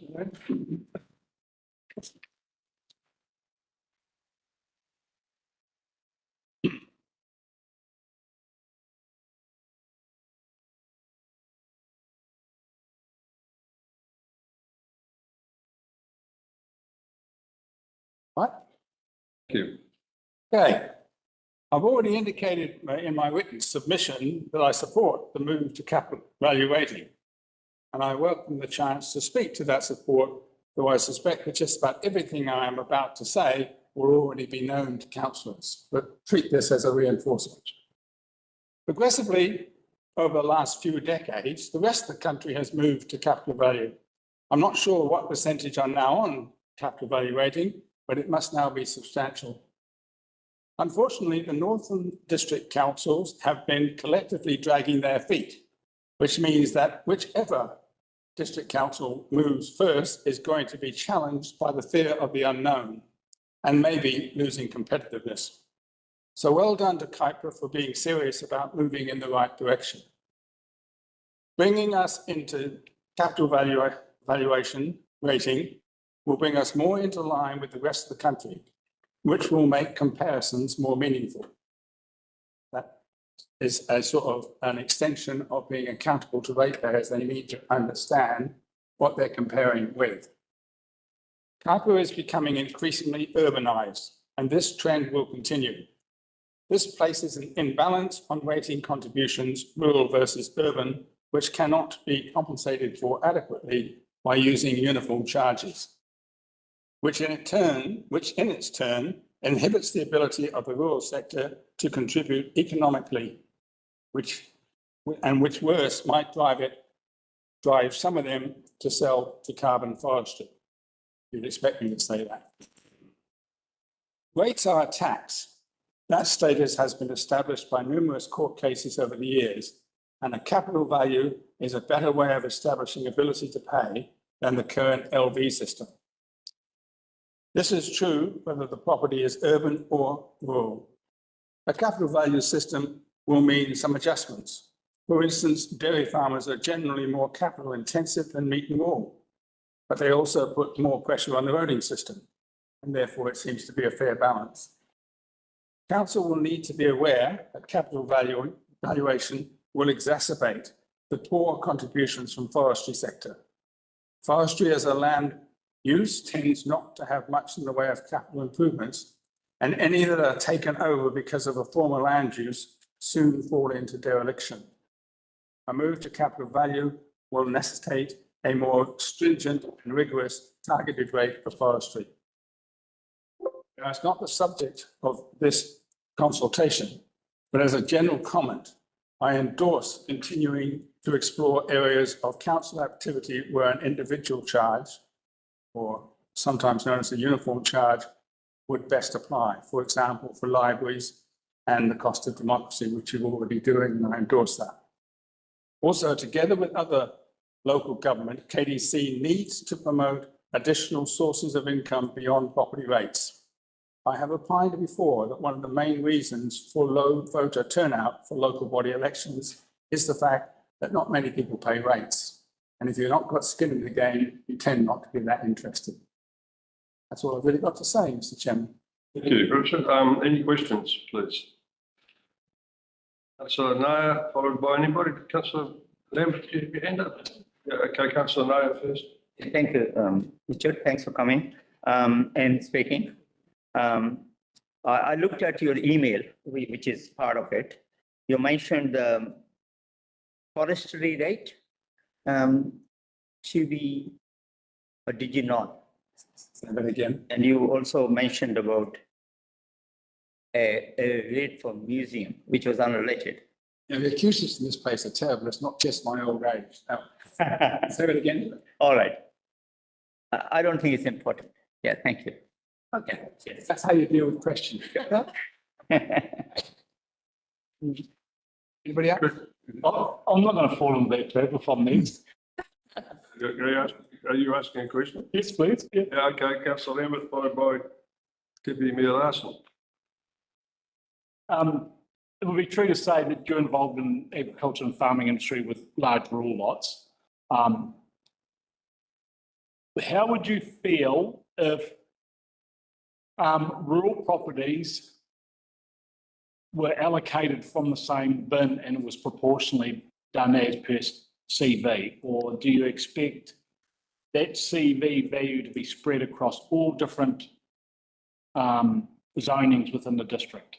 Thank you. Okay. I've already indicated in my written submission that I support the move to capital value rating. And I welcome the chance to speak to that support, though I suspect that just about everything I am about to say will already be known to councillors, but treat this as a reinforcement. Progressively, over the last few decades, the rest of the country has moved to capital value. I'm not sure what percentage are now on capital value rating, but it must now be substantial. Unfortunately, the Northern District Councils have been collectively dragging their feet, which means that whichever District Council moves first is going to be challenged by the fear of the unknown and maybe losing competitiveness. So well done to Kuiper for being serious about moving in the right direction. Bringing us into capital valuation rating will bring us more into line with the rest of the country, which will make comparisons more meaningful. That is a sort of an extension of being accountable to ratepayers. They need to understand what they're comparing with. Kuiper is becoming increasingly urbanised, and this trend will continue. This places an imbalance on rating contributions, rural versus urban, which cannot be compensated for adequately by using uniform charges, which in its turn inhibits the ability of the rural sector to contribute economically, which worse might drive some of them to sell to carbon forestry. You'd expect me to say that. Rates are a tax. That status has been established by numerous court cases over the years, and a capital value is a better way of establishing ability to pay than the current LV system. This is true whether the property is urban or rural. A capital value system will mean some adjustments. For instance, dairy farmers are generally more capital intensive than meat and wool, but they also put more pressure on the roading system, and therefore it seems to be a fair balance. Council will need to be aware that capital valuation will exacerbate the poor contributions from forestry sector. Forestry as a land use tends not to have much in the way of capital improvements, and any that are taken over because of a former land use soon fall into dereliction. A move to capital value will necessitate a more stringent and rigorous targeted rate for forestry. Now, it's not the subject of this consultation, but as a general comment, I endorse continuing to explore areas of council activity where an individual charge, or sometimes known as a uniform charge, would best apply. For example, for libraries and the cost of democracy, which you're already doing, and I endorse that. Also, together with other local government, KDC needs to promote additional sources of income beyond property rates. I have opined before that one of the main reasons for low voter turnout for local body elections is the fact that not many people pay rates. And if you've not got skin in the game, you tend not to be that interested. That's all I've really got to say, Mr. Chairman. Thank you, Richard. Any questions, please? Councillor Nair, followed by anybody. Councillor Lambert, you have your hand up. Yeah, okay, Councillor Nair first. Thank you, Richard. Thanks for coming and speaking. I looked at your email, which is part of it. You mentioned the forestry rate. Should be, or did you not? Say that again. And you also mentioned about a rate for museum, which was unrelated. Yeah, the acoustics in this place are terrible. It's not just my old age. No. Say it again. All right. I don't think it's important. Yeah, thank you. Okay, yes. That's how you deal with questions. Anybody else? I'm not going to fall into that trap if I'm next. Are you asking a question? Yes, please. Yeah. Yeah, okay, Councillor Lambert, followed by Deputy Mayor Larson. It would be true to say that you're involved in agriculture and farming industry with large rural lots. How would you feel if rural properties were allocated from the same bin and it was proportionally done as per CV? Or do you expect that CV value to be spread across all different zonings within the district.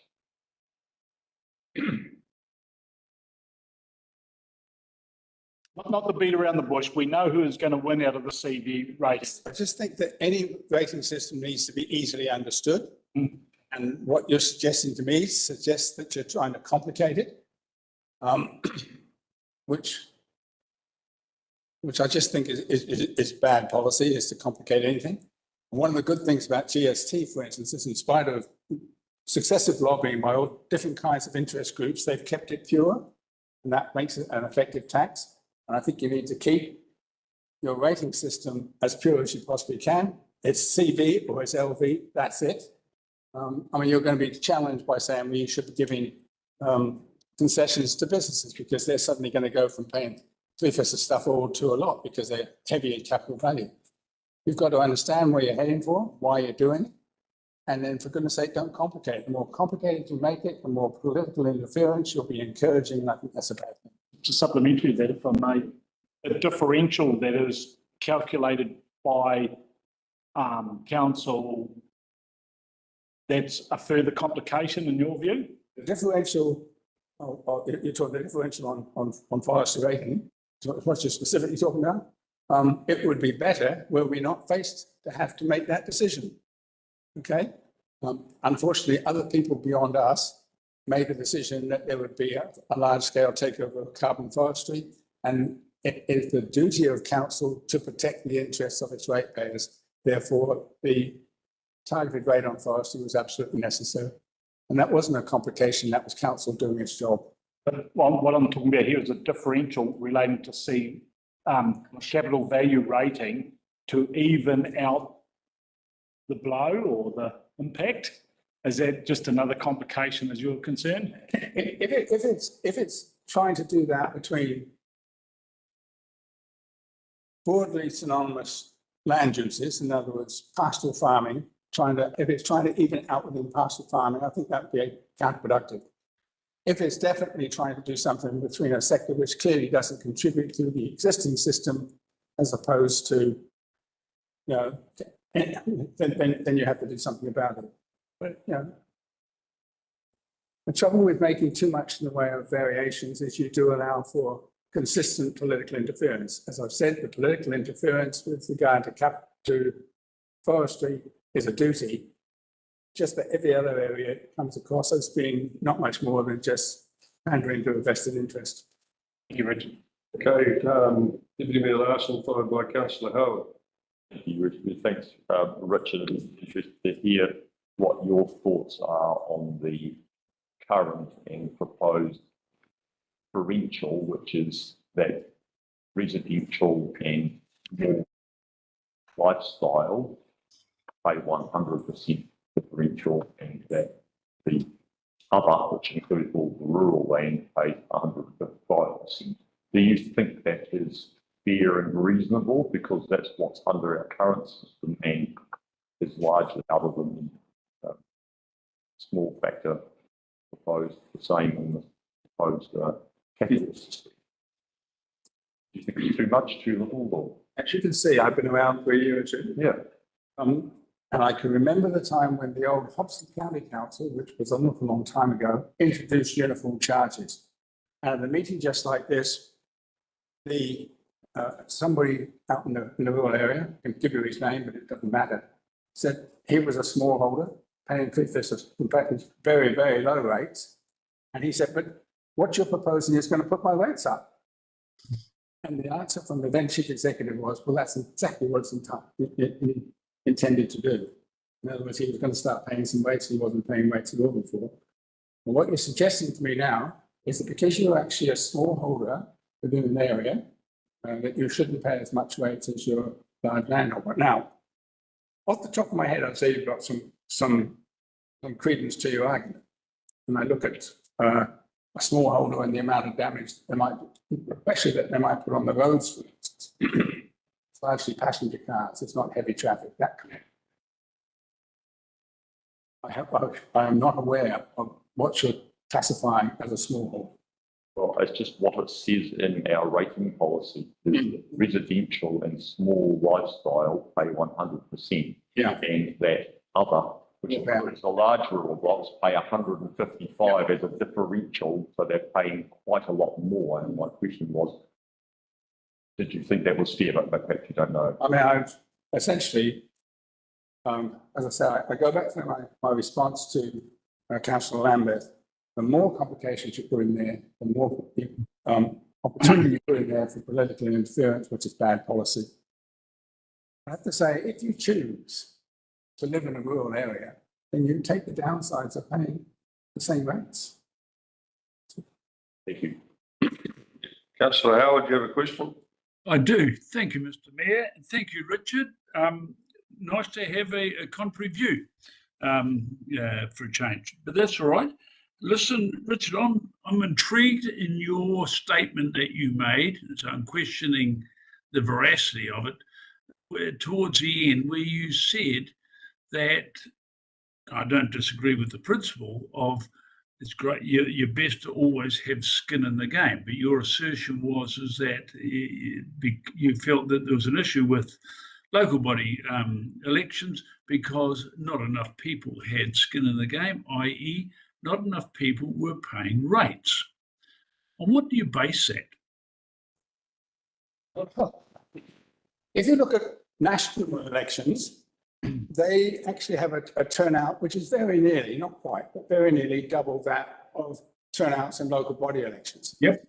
Not the beat around the bush. We know who is going to win out of the CV rating. I just think that any rating system needs to be easily understood. And what you're suggesting to me suggests that you're trying to complicate it, which I just think is bad policy, is to complicate anything. And one of the good things about GST, for instance, is in spite of successive lobbying by all different kinds of interest groups, they've kept it pure, and that makes it an effective tax. And I think you need to keep your rating system as pure as you possibly can. It's CV or it's LV, that's it. I mean, you're going to be challenged by saying, well, you should be giving concessions to businesses because they're suddenly going to go from paying 3/5 of stuff all to a lot because they're heavy in capital value. You've got to understand where you're heading for, why you're doing it. And then, for goodness sake, don't complicate it. The more complicated you make it, the more political interference you'll be encouraging. And I think that's a bad thing. To supplementary that, if I may, a differential that is calculated by council, that's a further complication in your view? The differential, you're talking the differential on forestry rating, what you're specifically talking about, it would be better were we not faced to have to make that decision. Okay? Unfortunately, other people beyond us made the decision that there would be a large-scale takeover of carbon forestry, and it is the duty of council to protect the interests of its ratepayers. Therefore, the targeted rate on forestry was absolutely necessary. And that wasn't a complication, that was council doing its job. But what I'm talking about here is a differential relating to capital value rating to even out the blow or the impact. Is that just another complication as you're concerned? If it's trying to do that between broadly synonymous land uses, in other words, pastoral farming, if it's trying to even out within pastoral farming, I think that would be counterproductive. If it's definitely trying to do something between a sector which clearly doesn't contribute to the existing system, as opposed to, you know, then you have to do something about it. But, you know, the trouble with making too much in the way of variations is you do allow for consistent political interference. As I've said, the political interference with regard to forestry is a duty, just that every other area comes across as being not much more than just pandering to a vested interest. Thank you, Richard. Okay, Deputy Mayor Larson, followed by Councillor Howard. Thank you, Richard. Thanks, Richard. It's interesting to hear what your thoughts are on the current and proposed differential, which is that residential and more lifestyle pay 100% differential, and that the other, which includes all the rural land, pays 105%. Do you think that is fair and reasonable? Because that's what's under our current system and is largely, other than the small factor proposed, the same in the proposed capital system. Do you think it's too much, too little? Or? As you can see, I've been around for a year or two. Yeah. And I can remember the time when the old Hobson County Council, which was an awful long time ago, introduced uniform charges. And at a meeting just like this, somebody out in the rural area, I can give you his name, but it doesn't matter, said he was a smallholder, paying 3/5, in fact, it's very, very low rates. And he said, but what you're proposing is going to put my rates up. And the answer from the then chief executive was, well, that's exactly what it's intended to do. In other words, he was going to start paying some rates he wasn't paying rates at all before. And what you're suggesting to me now is that because you're actually a smallholder within an area, that you shouldn't pay as much rates as your large landholder. Now, off the top of my head, I'd say you've got some credence to your argument. When I look at a smallholder and the amount of damage they might, especially that they might put on the roads, for instance. It's largely passenger cars, it's not heavy traffic, that kind of. I am not aware of what you're classifying as a smallholder. Well, it's just what it says in our rating policy. Residential and small lifestyle pay 100%. Yeah. And that other, which includes the large rural blocks, pay 155 as a differential, so they're paying quite a lot more. And my question was, did you think that was fair? But perhaps you don't know. I mean, I've essentially, as I say, I go back to my response to Councillor Lambeth. The more complications you put in there, the more opportunity you put in there for political interference, which is bad policy. I have to say, if you choose to live in a rural area, then you take the downsides of paying the same rates. Thank you. Councillor Howard, do you have a question? I do. Thank you, Mr. Mayor. And thank you, Richard. Nice to have a contrary view for a change, but that's all right. Listen, Richard, I'm intrigued in your statement that you made, so I'm questioning the veracity of it, where towards the end, where you said that, I don't disagree with the principle of it's great, you're best to always have skin in the game, but your assertion was is that you felt that there was an issue with local body elections because not enough people had skin in the game, i.e. not enough people were paying rates. On what do you base that? If you look at national elections, they actually have a turnout which is very nearly, not quite, but very nearly double that of turnouts in local body elections. Yep.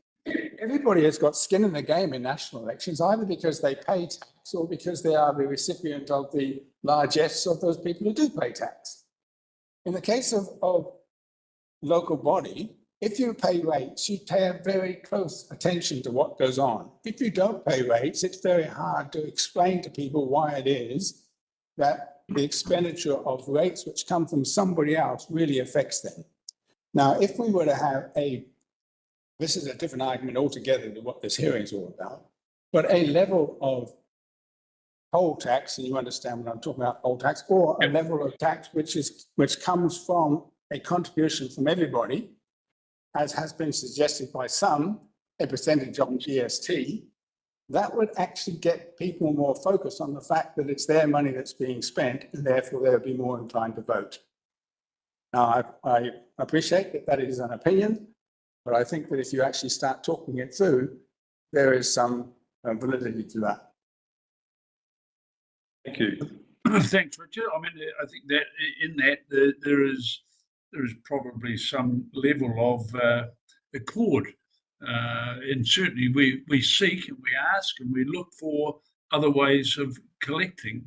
Everybody has got skin in the game in national elections, either because they pay tax or because they are the recipient of the largesse of those people who do pay tax. In the case of local body, if you pay rates, you pay very close attention to what goes on. If you don't pay rates, it's very hard to explain to people why it is that the expenditure of rates which come from somebody else really affects them. Now, if we were to have this is a different argument altogether than what this hearing is all about, but a level of poll tax, and you understand when I'm talking about poll tax, or a level of tax which comes from a contribution from everybody, as has been suggested by some, a percentage on GST, that would actually get people more focused on the fact that it's their money that's being spent, and therefore they'll be more inclined to vote. Now, I appreciate that that is an opinion, but I think that if you actually start talking it through, there is some validity to that. Thank you. Thanks, Richard. I mean, I think that in that there is probably some level of accord. And certainly we seek and we ask and we look for other ways of collecting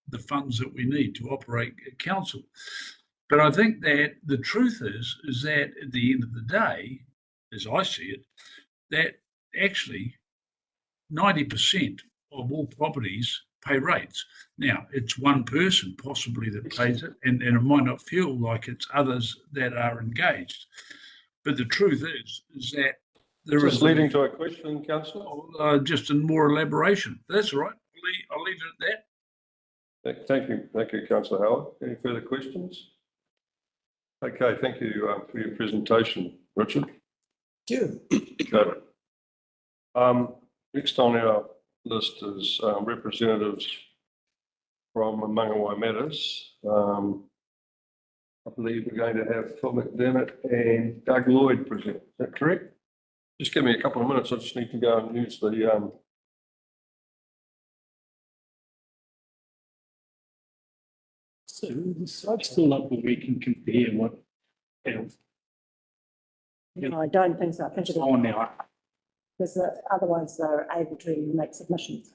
the funds that we need to operate a council. But I think that the truth is that at the end of the day, as I see it, that actually 90% of all properties pay rates. Now, it's one person possibly that pays it, and it might not feel like it's others that are engaged. But the truth is that there is leading to a question, Councillor? Just in more elaboration. That's all right. I'll leave it at that. Thank you, Councillor Howard. Any further questions? Okay, thank you for your presentation, Richard. Thank you. Okay. Next on our list is representatives from Mangawhai Matters. I believe we're going to have Phil McDermott and Doug Lloyd present. Is that correct? Just give me a couple of minutes. I just need to go and use the So I'd still like where we can compare what else. No, I don't think so. I think it's On now. because otherwise they're able to make submissions.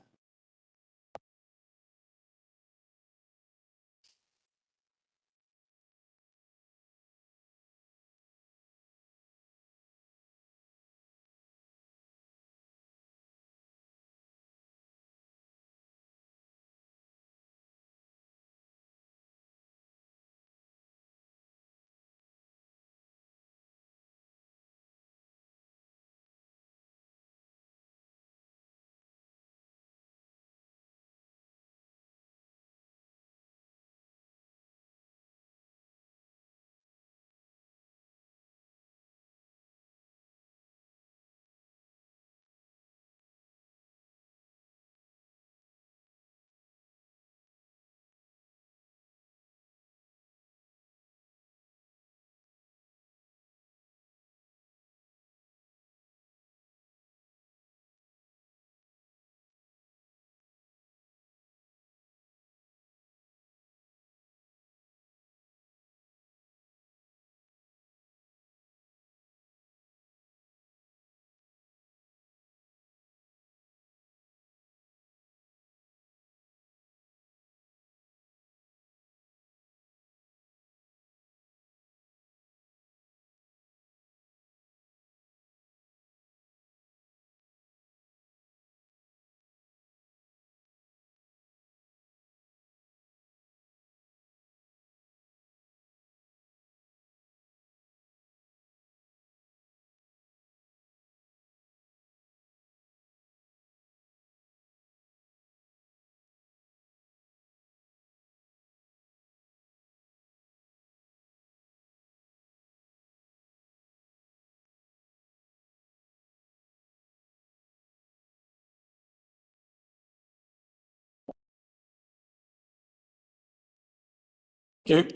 You.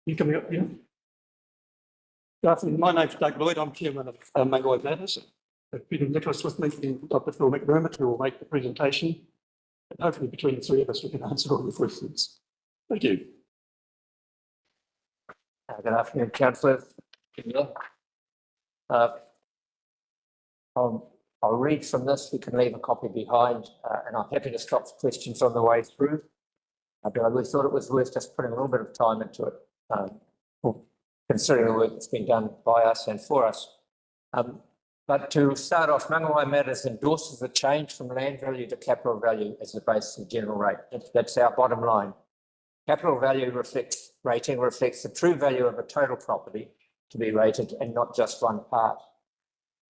You coming up here? Good afternoon. My name's Doug Lloyd. I'm chairman of Mangawhai Matters. Peter Nicholas with me from Dr. Phil McDermott, who will make the presentation. And hopefully between the three of us, we can answer all your questions. Thank you. Good afternoon, councillors. I'll read from this. We can leave a copy behind, and I'm happy to stop for questions on the way through. But I always thought it was worth just putting a little bit of time into it, considering the work that's been done by us and for us. But to start off, Mangawhai Matters endorses the change from land value to capital value as the base of general rate. That's our bottom line. Capital value rating reflects the true value of a total property to be rated and not just one part.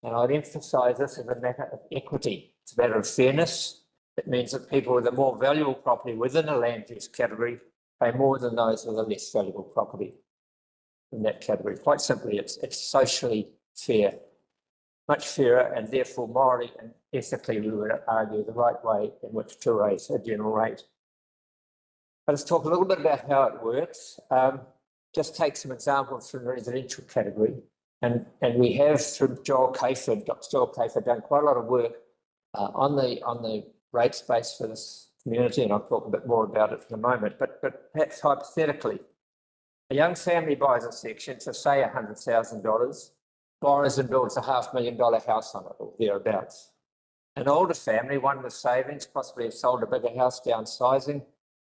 And I'd emphasise this as a matter of equity. It's a matter of fairness. It means that people with a more valuable property within a land use category pay more than those with a less valuable property in that category. Quite simply, it's socially fair, much fairer, and therefore morally and ethically, we would argue, the right way in which to raise a general rate. But let's talk a little bit about how it works. Just take some examples from the residential category. And we have, through Joel Cayford, Dr. Joel Cayford, done quite a lot of work on the rate space for this community, and I'll talk a bit more about it in a moment. But perhaps hypothetically, a young family buys a section for, say, $100,000, borrows and builds a $500,000 house on it, or thereabouts. An older family, one with savings, possibly have sold a bigger house, downsizing,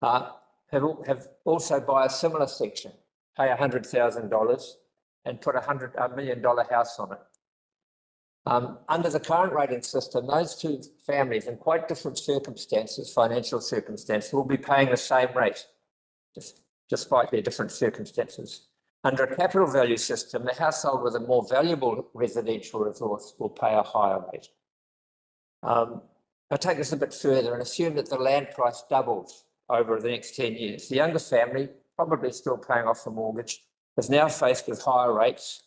have also buy a similar section, pay $100,000 and put $100 million house on it. Under the current rating system, those two families in quite different circumstances, financial circumstances, will be paying the same rate, despite their different circumstances. Under a capital value system, the household with a more valuable residential resource will pay a higher rate. I'll take this a bit further and assume that the land price doubles over the next 10 years. The younger family, probably still paying off the mortgage, is now faced with higher rates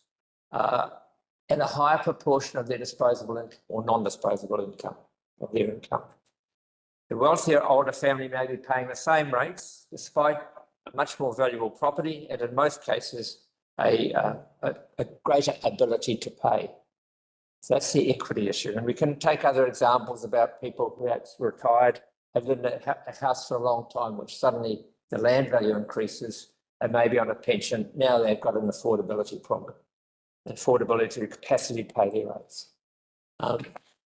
and a higher proportion of their disposable income or non-disposable income of their income. The wealthier older family may be paying the same rates despite a much more valuable property and in most cases a greater ability to pay. So that's the equity issue. And we can take other examples about people perhaps retired, have lived in a house for a long time, which suddenly the land value increases and maybe on a pension, now they've got an affordability problem, affordability capacity to pay their rates.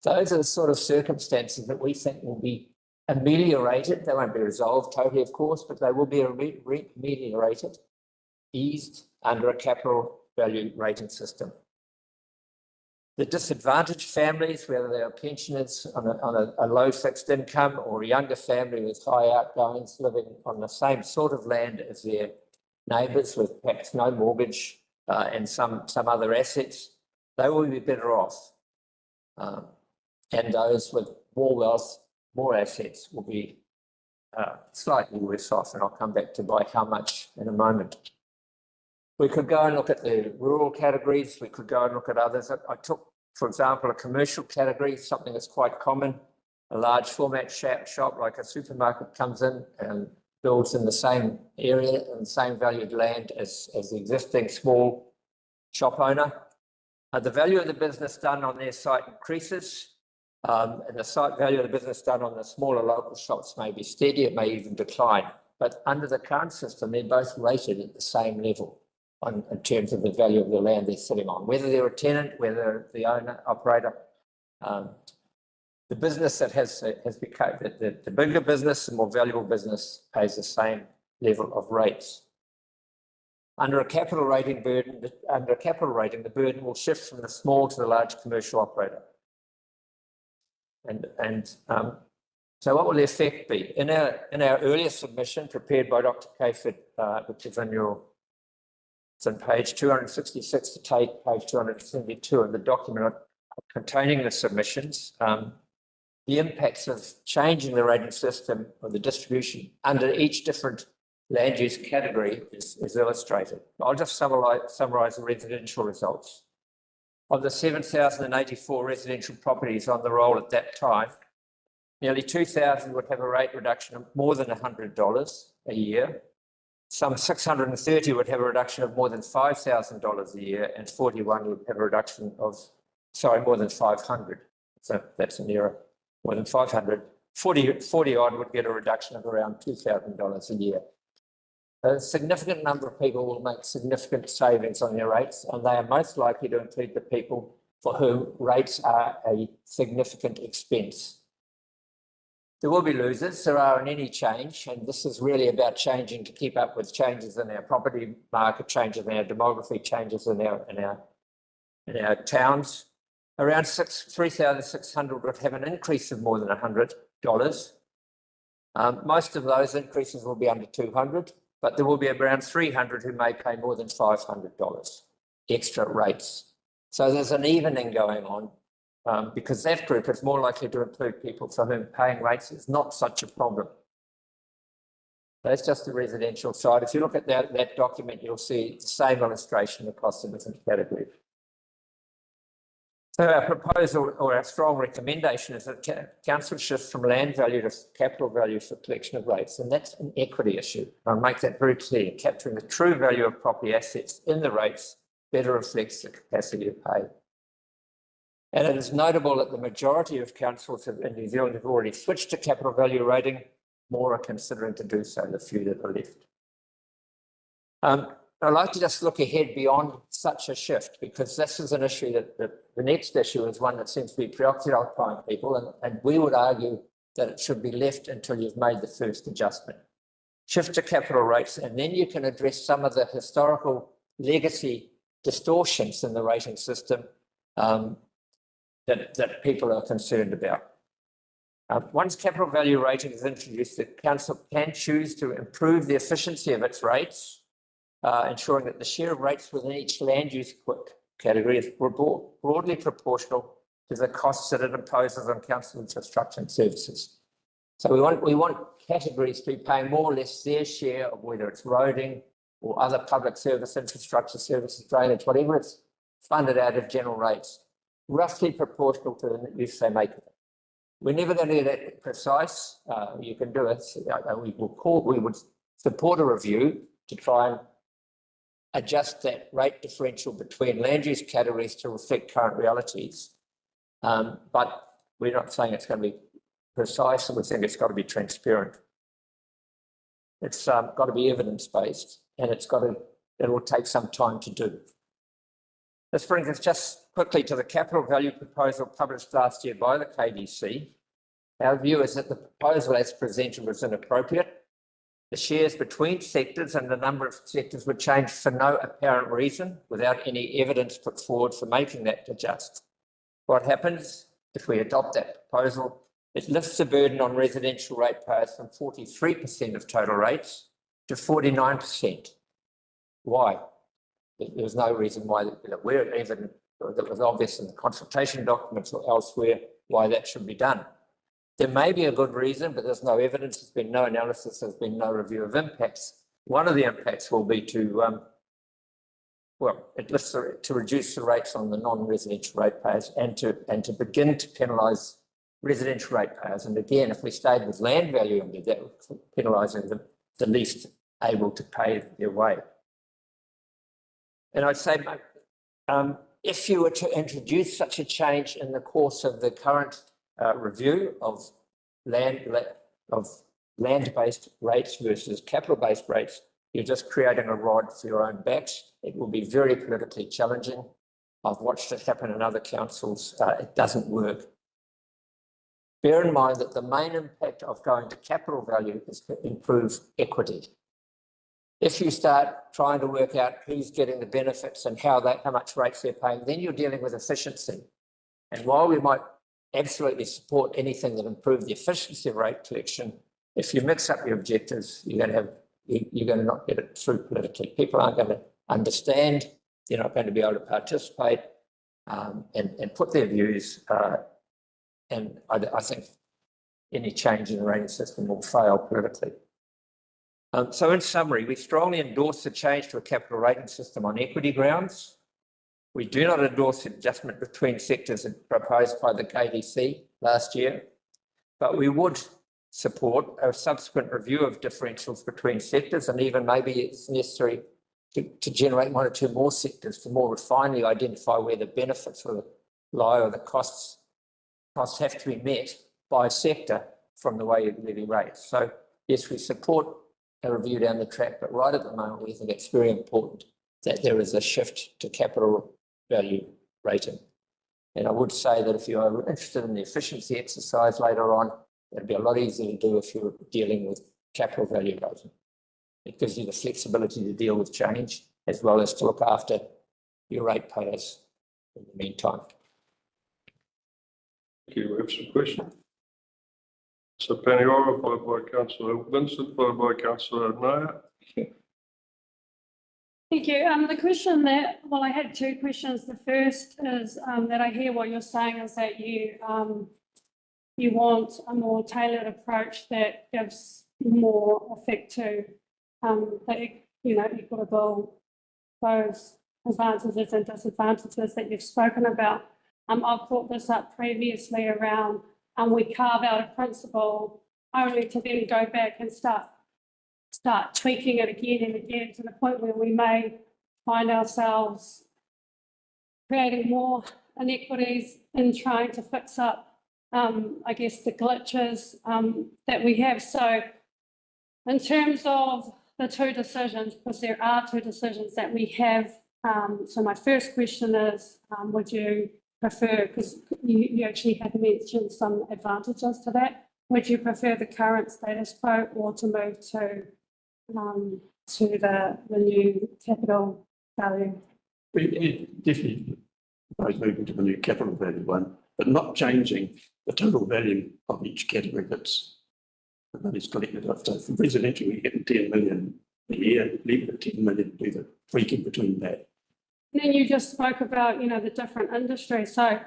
Those are the sort of circumstances that we think will be ameliorated. They won't be resolved totally, of course, but they will be ameliorated, eased under a capital value rating system. The disadvantaged families, whether they are pensioners on a low fixed income or a younger family with high outgoings living on the same sort of land as their neighbours with perhaps no mortgage and some other assets, they will be better off. And those with more wealth, more assets will be slightly worse off, and I'll come back to by how much in a moment. We could go and look at the rural categories. We could go and look at others. I took, for example, a commercial category, something that's quite common. A large format shop like a supermarket comes in and builds in the same area and the same valued land as the existing small shop owner. The value of the business done on their site increases, and the site value of the business done on the smaller local shops may be steady, it may even decline. But under the current system, they're both rated at the same level in terms of the value of the land they're sitting on, whether they're a tenant, whether the owner, operator. The business that has become, the bigger business, the more valuable business pays the same level of rates. Under a capital rating, the burden will shift from the small to the large commercial operator. So what will the effect be? In our earlier submission prepared by Dr. Cayford, which is it's on page 266 to page 272 of the document containing the submissions, the impacts of changing the rating system or the distribution under each different land use category is illustrated. I'll just summarise the residential results. Of the 7,084 residential properties on the roll at that time, nearly 2,000 would have a rate reduction of more than $100 a year. Some 630 would have a reduction of more than $5,000 a year, and 41 would have a reduction of, sorry, more than 500. So that's an error, more than 500. 40 odd would get a reduction of around $2,000 a year. A significant number of people will make significant savings on their rates, and they are most likely to include the people for whom rates are a significant expense. There will be losers. There are in any change, and this is really about changing to keep up with changes in our property market, changes in our demography, changes in our towns. Around 3,600 would have an increase of more than $100. Most of those increases will be under 200, but there will be around 300 who may pay more than $500 extra rates. So there's an evening going on. Because that group is more likely to include people for whom paying rates is not such a problem. That's just the residential side. If you look at that document, you'll see the same illustration across the different categories. So our proposal, or our strong recommendation, is that council shifts from land value to capital value for collection of rates, and that's an equity issue. I'll make that very clear. Capturing the true value of property assets in the rates better reflects the capacity to pay. And it is notable that the majority of councils in New Zealand have already switched to capital value rating. More are considering to do so, the few that are left. I'd like to just look ahead beyond such a shift, because this is an issue that the next issue is one that seems to be preoccupying people, and we would argue that it should be left until you've made the first adjustment. Shift to capital rates, and then you can address some of the historical legacy distortions in the rating system that people are concerned about. Once capital value rating is introduced, the council can choose to improve the efficiency of its rates, ensuring that the share of rates within each land use category is broadly proportional to the costs that it imposes on council infrastructure and services. So we want categories to be paying more or less their share of whether it's roading or other public service infrastructure services, drainage, whatever it's funded out of general rates, roughly proportional to the use they make of it. We're never going to get it precise. You can do it. We would support a review to try and adjust that rate differential between land use categories to reflect current realities. But we're not saying it's going to be precise, and we think it's got to be transparent. It's got to be evidence-based, and it will take some time to do. This brings us just quickly to the capital value proposal published last year by the KDC. Our view is that the proposal as presented was inappropriate. The shares between sectors and the number of sectors would change for no apparent reason without any evidence put forward for making that adjust. What happens if we adopt that proposal? It lifts the burden on residential ratepayers from 43% of total rates to 49%. Why? There's no reason why that was obvious in the consultation documents or elsewhere why that should be done. There may be a good reason, but there's no evidence, there's been no analysis, there's been no review of impacts. One of the impacts will be to reduce the rates on the non-residential ratepayers and to begin to penalise residential ratepayers. And again, if we stayed with land value under that, penalising the least able to pay their way. And I'd say, if you were to introduce such a change in the course of the current review of land-based rates versus capital-based rates, you're just creating a rod for your own backs. It will be very politically challenging. I've watched it happen in other councils. It doesn't work. Bear in mind that the main impact of going to capital value is to improve equity. If you start trying to work out who's getting the benefits and how much rates they're paying, then you're dealing with efficiency. And while we might absolutely support anything that improves the efficiency of rate collection, if you mix up your objectives, you're going to not get it through politically. People aren't going to understand. They're not going to be able to participate and put their views. And I think any change in the rating system will fail politically. So in summary, we strongly endorse the change to a capital rating system on equity grounds. We do not endorse the adjustment between sectors proposed by the KDC last year, but we would support a subsequent review of differentials between sectors, and even maybe it's necessary to generate one or two more sectors to more refinedly identify where the benefits lie or the costs have to be met by a sector from the way you levy rates. So yes, we support a review down the track, but right at the moment, we think it's very important that there is a shift to capital value rating. And I would say that if you are interested in the efficiency exercise later on, it'd be a lot easier to do if you're dealing with capital value rating. It gives you the flexibility to deal with change as well as to look after your ratepayers in the meantime. Thank you. We have some questions. So Paniora, followed by Councillor Vincent, followed by Councillor Nair. Thank you. The question that, well, I had two questions. The first is that I hear what you're saying is that you want a more tailored approach that gives more effect to the, equitable those advantages and disadvantages that you've spoken about. I've brought this up previously around we carve out a principle only to then go back and start tweaking it again and again to the point where we may find ourselves creating more inequities in trying to fix up, I guess, the glitches that we have. So in terms of the two decisions, because there are two decisions that we have, so my first question is, would you prefer, because you actually have mentioned some advantages to that, would you prefer the current status quo or to move to the new capital value? Definitely moving to the new capital value one, but not changing the total value of each category that's the money's collected after. For residential, we get 10 million a year, leave it at 10 million, do the tweaking between that. And then you just spoke about, the different industries. So,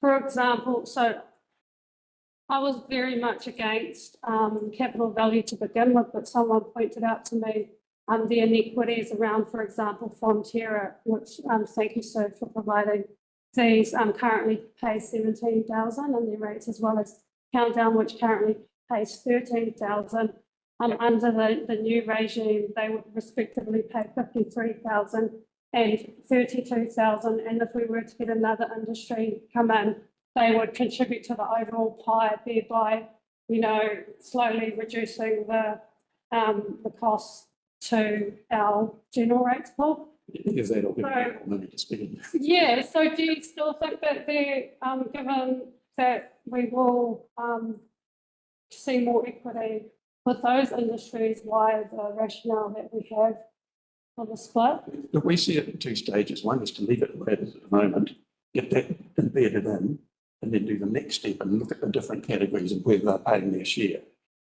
for example, I was very much against capital value to begin with, but someone pointed out to me the inequities around, for example, Fonterra, which thank you, Sue, for providing these, currently pay 17,000 on their rates, as well as Countdown, which currently pays 13,000. Under the new regime, they would respectively pay 53,000 and 32,000. And if we were to get another industry come in, they would contribute to the overall pie, thereby, slowly reducing the costs to our general rates pool. Because they don't have money to spend. Yeah, so do you still think that they're, given that we will see more equity with those industries, why the rationale that we have for the split? Look, we see it in two stages. One is to leave it where it is at the moment, get that embedded in, and then do the next step and look at the different categories and where they're paying their share.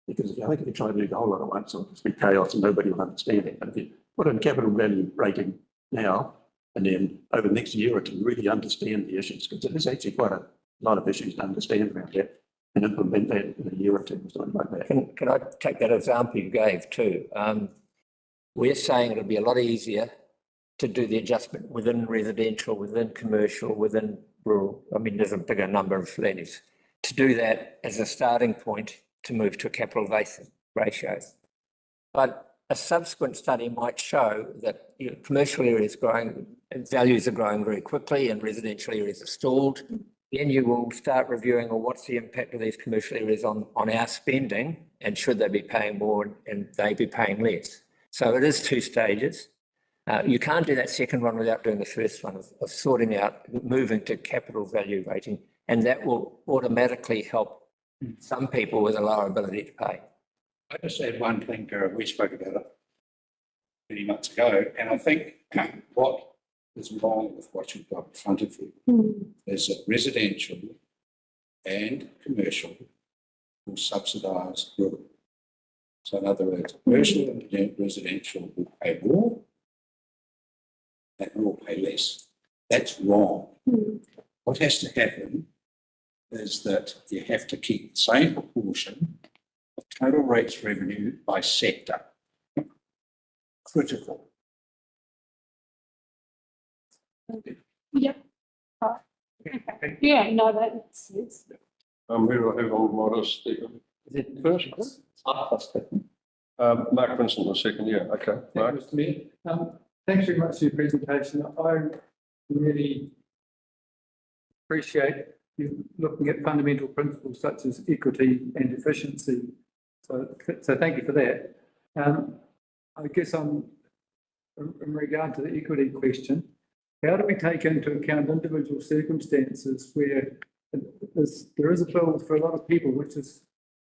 Because I think if you try to do the whole lot at once, it'll just be chaos and nobody will understand it. But if you put in capital value rating now, and then over the next year or two, really understand the issues, because there's actually quite a lot of issues to understand around that, and implement that in a year or two or something like that. Can I take that example you gave too? We're saying it'll be a lot easier to do the adjustment within residential, within commercial, within rural. I mean, there's a bigger number of lenders. To do that as a starting point to move to a capital ratios. But a subsequent study might show that commercial areas growing, values are growing very quickly and residential areas are stalled. Then you will start reviewing, well, what's the impact of these commercial areas on our spending, and should they be paying more and they be paying less? So it is two stages. You can't do that second one without doing the first one of sorting out, moving to capital value rating, and that will automatically help some people with a lower ability to pay. I just add one thing, Gareth. We spoke about it many months ago, and I think what is wrong with what you've got in front of you is that residential and commercial will subsidise rural. So in other words, commercial and residential will pay more and rural pay less. That's wrong. What has to happen is that you have to keep the same proportion of total rates revenue by sector. Critical. Yep. Okay. Yeah, no, that makes sense. Here I have on my list, Stephen. Is it First, first? Mark Vincent was second, yeah, okay. Thank you, Mark, Mr. Mayor. Thanks very much for your presentation. I really appreciate you looking at fundamental principles such as equity and efficiency. So thank you for that. I guess in regard to the equity question, how do we take into account individual circumstances where there is a bill for a lot of people which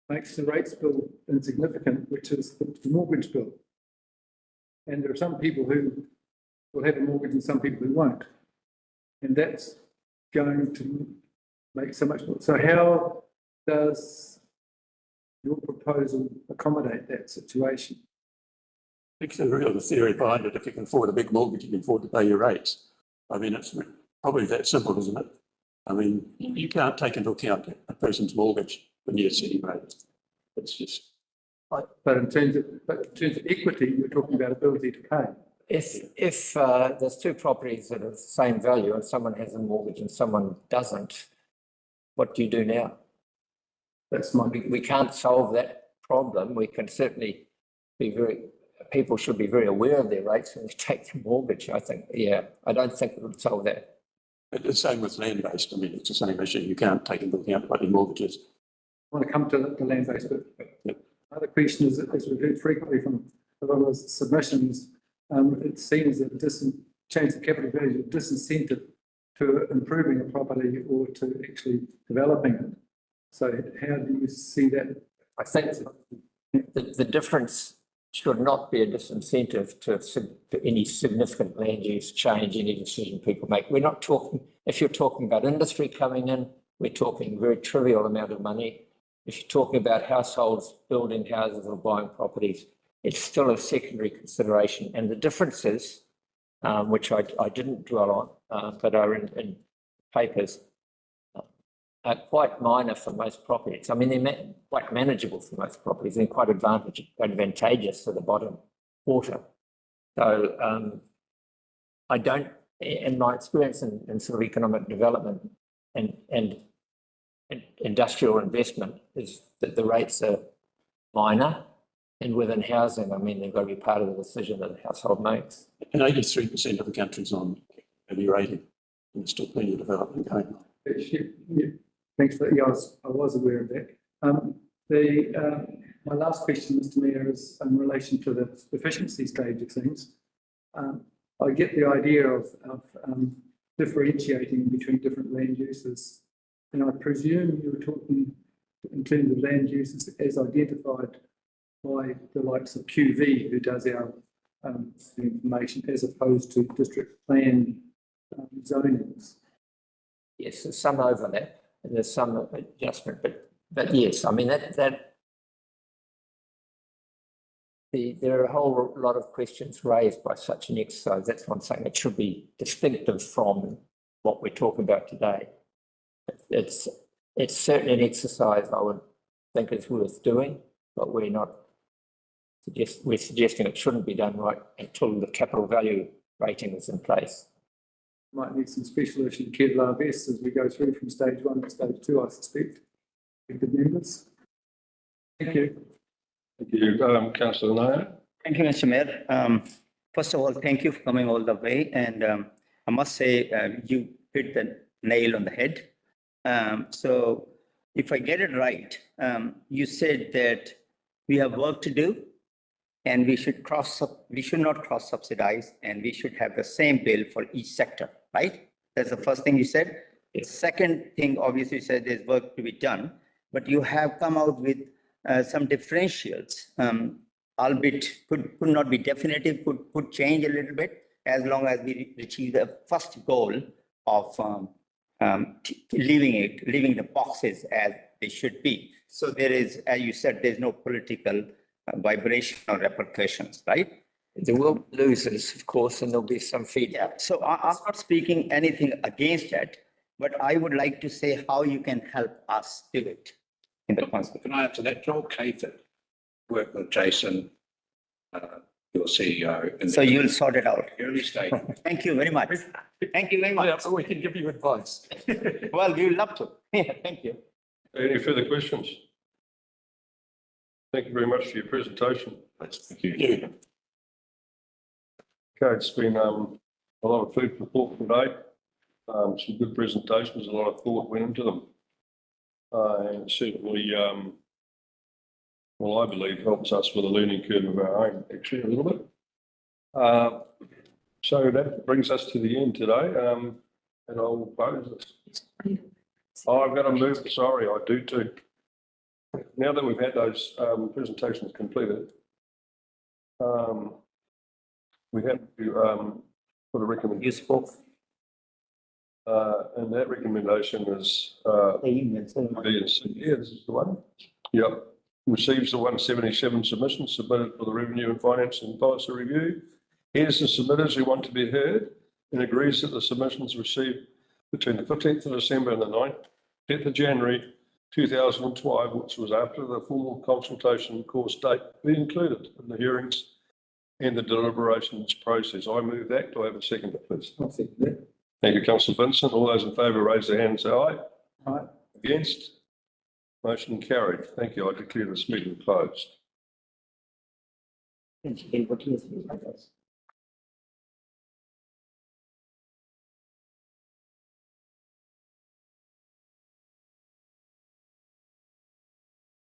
makes the rates bill insignificant, which is the mortgage bill. And there are some people who will have a mortgage and some people who won't. And that's going to make so much more. So how does your proposal accommodate that situation? Because the real theory behind it, if you can afford a big mortgage, you can afford to pay your rates. I mean, it's probably that simple, isn't it? I mean, you can't take into account a person's mortgage when you're setting rates. It's just. But in terms of equity, you're talking about ability to pay. If there's two properties that are the same value and someone has a mortgage and someone doesn't, what do you do now? We can't solve that problem. We can certainly people should be very aware of their rates when they take the mortgage, I think. Yeah, I don't think it would solve that. It's the same with land-based. I mean, it's the same issue. You can't take into account what your mortgages. I want to come to the land-based, but another question is, as we've heard frequently from a lot of those submissions, it's seen as a change of capital value, a disincentive to improving a property or to actually developing it. So how do you see that? I think the difference should not be a disincentive to any significant land use change, any decision people make. We're not talking, if you're talking about industry coming in, we're talking a very trivial amount of money. If you're talking about households building houses or buying properties, it's still a secondary consideration. And the differences, which I didn't dwell on, but are in papers, are quite minor for most properties. I mean, they're quite manageable for most properties and quite advantageous for the bottom quarter. So I don't, in my experience in sort of economic development and industrial investment, is that the rates are minor. And within housing, I mean, they've got to be part of the decision that the household makes. And 83% of the country's on heavy rating. And there's still plenty of development going on. Thanks for that. Yeah, I was aware of that. My last question, Mr. Mayor, is in relation to the efficiency stage of things. I get the idea of differentiating between different land uses. And I presume you were talking in terms of land uses as identified by the likes of QV, who does our information, as opposed to district plan zonings. Yes, there's some overlap and there's some adjustment, but yes, I mean there are a whole lot of questions raised by such an exercise. That's what I'm saying. It should be distinctive from what we're talking about today. It's certainly an exercise I would think is worth doing, but we're suggesting it shouldn't be done right until the capital value rating is in place. Might need some special issue Kevlar vests as we go through from stage 1 to stage 2, I suspect. Good members. Thank you. Thank you, Councillor Nair. Thank you, Mr. Mayor. First of all, thank you for coming all the way. And I must say, you hit the nail on the head. So if I get it right, you said that we have work to do and we should not cross subsidize, and we should have the same bill for each sector, right? That's the first thing you said. The second thing, obviously, you said there's work to be done, but you have come out with some differentials, albeit could not be definitive, could change a little bit as long as we achieve the first goal of leaving the boxes as they should be. So there is, as you said, there's no political vibration or repercussions, right? There will be losers, of course, and there'll be some feedback. So I'm not speaking anything against that, but I would like to say how you can help us do it in the concept. Can I answer that, Joel? Kate, work with Jason, your CEO. So you'll sort it out. Early stage. Thank you very much. Thank you very much. Yeah, so we can give you advice. Well, we'd love to. Yeah, thank you. Any further questions? Thank you very much for your presentation. Thank you. Okay, it's been a lot of food for thought today. Some good presentations, a lot of thought went into them. And certainly, well, I believe helps us with a learning curve of our own, actually, a little bit. So that brings us to the end today, and I'll close this. Oh, I've got to move, sorry, I do too. Now that we've had those presentations completed, we have to put a recommendation. You spoke. And that recommendation is Yes, this is the one. Yep. Receives the 177 submissions submitted for the Revenue and Finance and Policy Review. Here's the submitters who want to be heard and agrees that the submissions received between the 15th of December and the 10th of January 2012, which was after the formal consultation course date, be included in the hearings and the deliberations process. I move that. Do I have a second, please? I'll second that. Thank you, Councillor Vincent. All those in favour, raise their hand and say aye. Aye. Against? Motion carried. Thank you. I declare this meeting closed. Thank you.